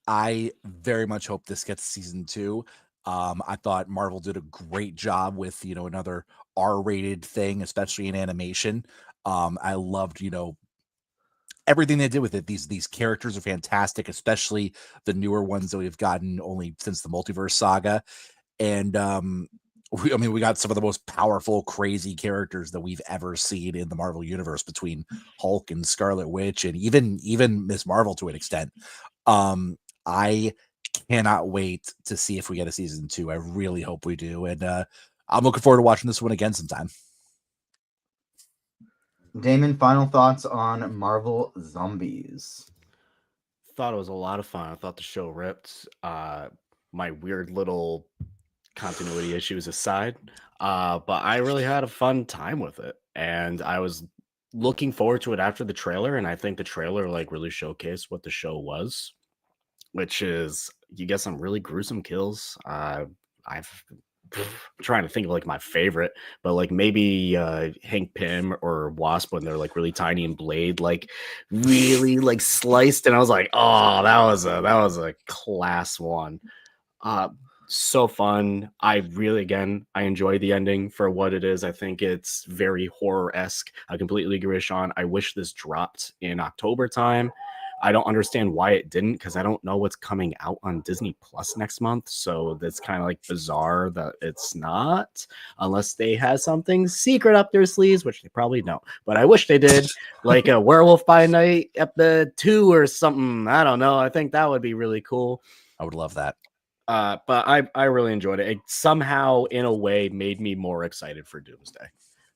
I very much hope this gets season 2. I thought Marvel did a great job with, another R-rated thing, especially in animation. I loved, everything they did with it. These characters are fantastic, especially the newer ones that we've gotten only since the Multiverse Saga. And we got some of the most powerful, crazy characters that we've ever seen in the Marvel Universe, between Hulk and Scarlet Witch, and even Miss Marvel to an extent. I cannot wait to see if we get a season 2. I really hope we do, and I'm looking forward to watching this one again sometime. Damon, final thoughts on Marvel Zombies? Thought it was a lot of fun. I thought the show ripped. My weird little continuity issues aside, but I really had a fun time with it, and I was looking forward to it after the trailer. And I think the trailer really showcased what the show was, which is you get some really gruesome kills. I'm trying to think of like my favorite, but like maybe Hank Pym or Wasp when they're like really tiny and Blade like really like sliced, and I was like, oh, that was a class one. So fun. I really, again, I enjoy the ending for what it is. I think it's very horror-esque. I completely agree with Sean. I wish this dropped in October time. I don't understand why it didn't, because I don't know what's coming out on Disney Plus next month. So that's kind of like bizarre that it's not, unless they have something secret up their sleeves, which they probably don't. But I wish they did, like a Werewolf by Night episode 2 or something. I don't know. I think that would be really cool. I would love that. But I really enjoyed it. It somehow, in a way, made me more excited for Doomsday,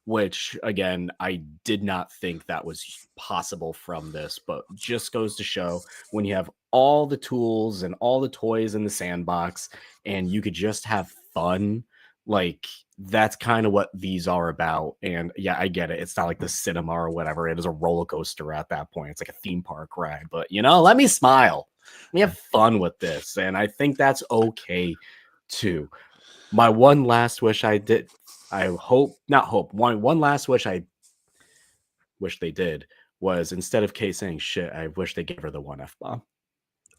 which, again, I did not think that was possible from this, but just goes to show when you have all the tools and all the toys in the sandbox and you could just have fun, like that's kind of what these are about. And yeah, I get it. It's not like the cinema or whatever. It is a roller coaster at that point. It's like a theme park ride, but let me smile. We have fun with this, and I think that's okay too. My one last wish one last wish I wish they did was, instead of Kay saying shit, I wish they gave her the one F-bomb.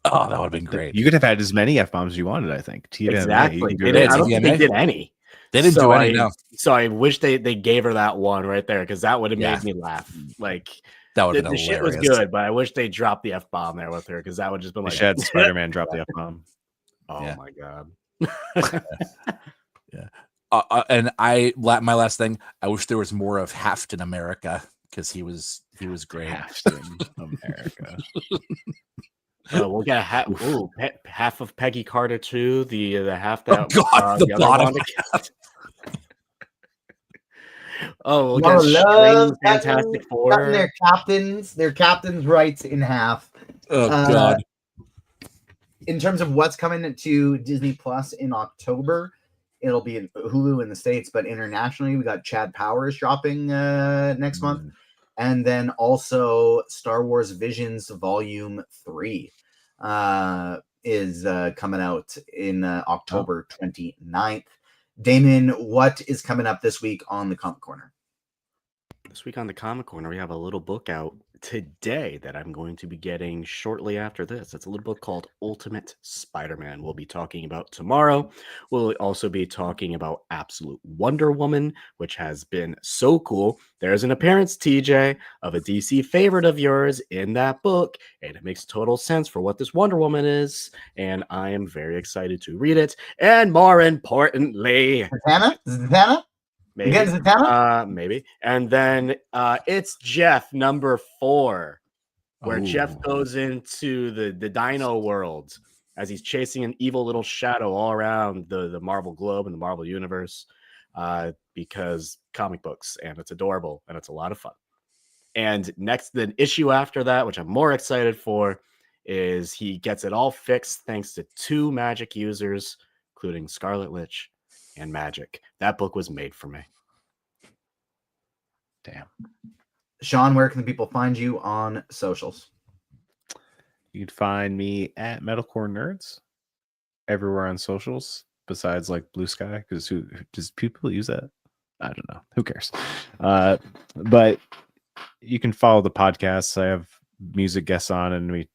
Oh, that would have been great. You could have had as many F-bombs as you wanted, I think. TVMA, exactly. I don't think they did any. They didn't do any, no. So I wish they gave her that one right there, because that would have made me laugh. Like, that would have been the shit was good, but I wish they dropped the F-bomb there with her, because that would just been like had Spider-Man drop the F-bomb. Oh my god. Yeah. And my last thing, I wish there was more of Heft in America, because he was great. Heft in America. We'll get half of Peggy Carter too. The half that the bottom. We'll get Strange Fantastic Four. Cutting their captain's rights in half. Oh god. In terms of what's coming to Disney Plus in October, it'll be in Hulu in the States, but internationally we got Chad Powers dropping next month. And then also Star Wars Visions Volume 3 is coming out in October 29th. Damon, what is coming up this week on the Comic Corner? This week on the Comic Corner, we have a little book out today that I'm going to be getting shortly after this. It's a little book called Ultimate Spider-Man. We'll be talking about tomorrow. We'll also be talking about Absolute Wonder Woman, which has been so cool. There's an appearance, TJ, of a DC favorite of yours in that book, and it makes total sense for what this Wonder Woman is, and I am very excited to read it. And more importantly, Zatanna? Maybe. Maybe. And then it's Jeff number 4, where Jeff goes into the Dino world as he's chasing an evil little shadow all around the Marvel globe and the Marvel universe, because comic books, and it's adorable and it's a lot of fun. And next, the issue after that, which I'm more excited for, is he gets it all fixed thanks to 2 magic users, including Scarlet Witch and Magic. That book was made for me. Damn. Sean, where can the people find you on socials? You can find me at Metalcore Nerds everywhere on socials, besides like Blue Sky, because who does people use that? I don't know. Who cares? But you can follow the podcasts. I have music guests on, and we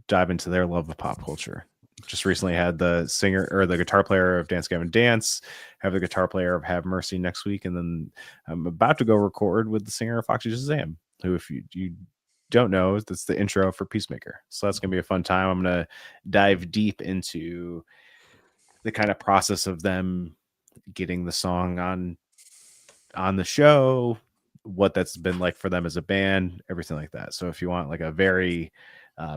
dive into their love of pop culture. Just recently had the singer or the guitar player of Dance Gavin Dance, have the guitar player of Have Mercy next week, and then I'm about to go record with the singer of Foxy Shazam, who, if you don't know, that's the intro for Peacemaker. So that's gonna be a fun time. I'm gonna dive deep into the kind of process of them getting the song on the show, what that's been like for them as a band, everything like that. So if you want like a very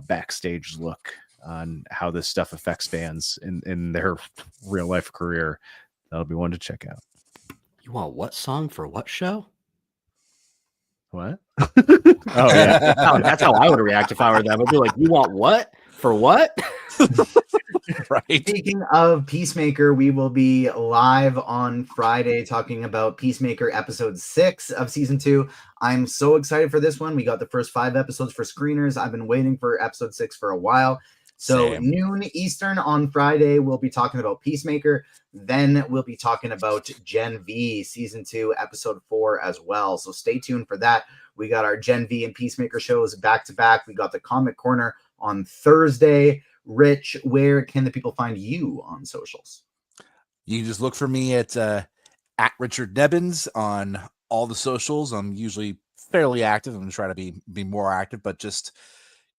backstage look on how this stuff affects fans in their real life career, that'll be one to check out. You want what song for what show? What? Oh yeah, that's how I would react if I were them. I'd be like, you want what for what? Right. Speaking of Peacemaker, we will be live on Friday talking about Peacemaker episode 6 of season 2. I'm so excited for this one. We got the first 5 episodes for screeners. I've been waiting for episode 6 for a while. So Same. noon Eastern on Friday, we'll be talking about Peacemaker. Then we'll be talking about Gen V Season 2, Episode 4 as well. So stay tuned for that. We got our Gen V and Peacemaker shows back to back. We got the Comic Corner on Thursday. Rich, where can the people find you on socials? You can just look for me at Richard Nebbins on all the socials. I'm usually fairly active. I'm going to try to be more active, but just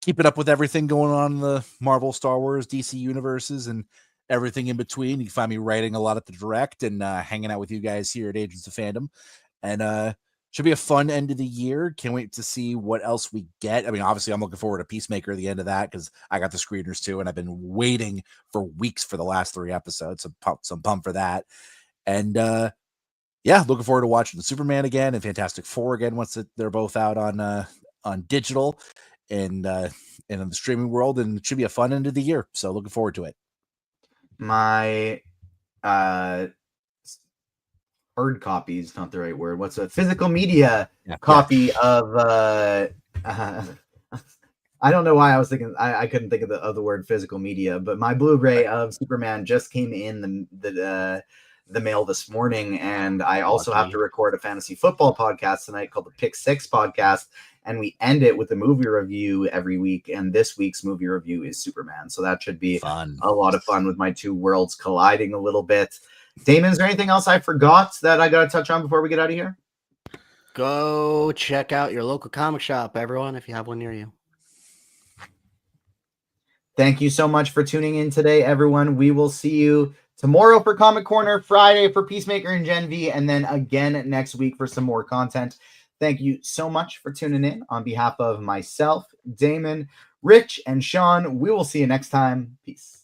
keeping up with everything going on in the Marvel, Star Wars, DC universes, and everything in between. You can find me writing a lot at the Direct and hanging out with you guys here at Agents of Fandom. And should be a fun end of the year. Can't wait to see what else we get. I mean, obviously, I'm looking forward to Peacemaker at the end of that because I got the screeners too, and I've been waiting for weeks for the last 3 episodes. So I'm pumped for that. And yeah, looking forward to watching the Superman again and Fantastic Four again once they're both out on digital and in the streaming world. And it should be a fun end of the year. So looking forward to it. My hard copy is not the right word. What's a physical media copy of I don't know why I was thinking I couldn't think of the word physical media, but my Blu-ray of Superman just came in the mail this morning, and I also have to record a fantasy football podcast tonight called the Pick Six Podcast, and we end it with a movie review every week, and this week's movie review is Superman, so that should be fun. A lot of fun with my two worlds colliding a little bit. Damon, is there anything else I forgot that I got to touch on before we get out of here? Go check out your local comic shop, everyone, if you have one near you. Thank you so much for tuning in today, everyone. We will see you tomorrow for Comic Corner, Friday for Peacemaker and Gen V, and then again next week for some more content. Thank you so much for tuning in. On behalf of myself, Damon, Rich, and Sean, we will see you next time. Peace.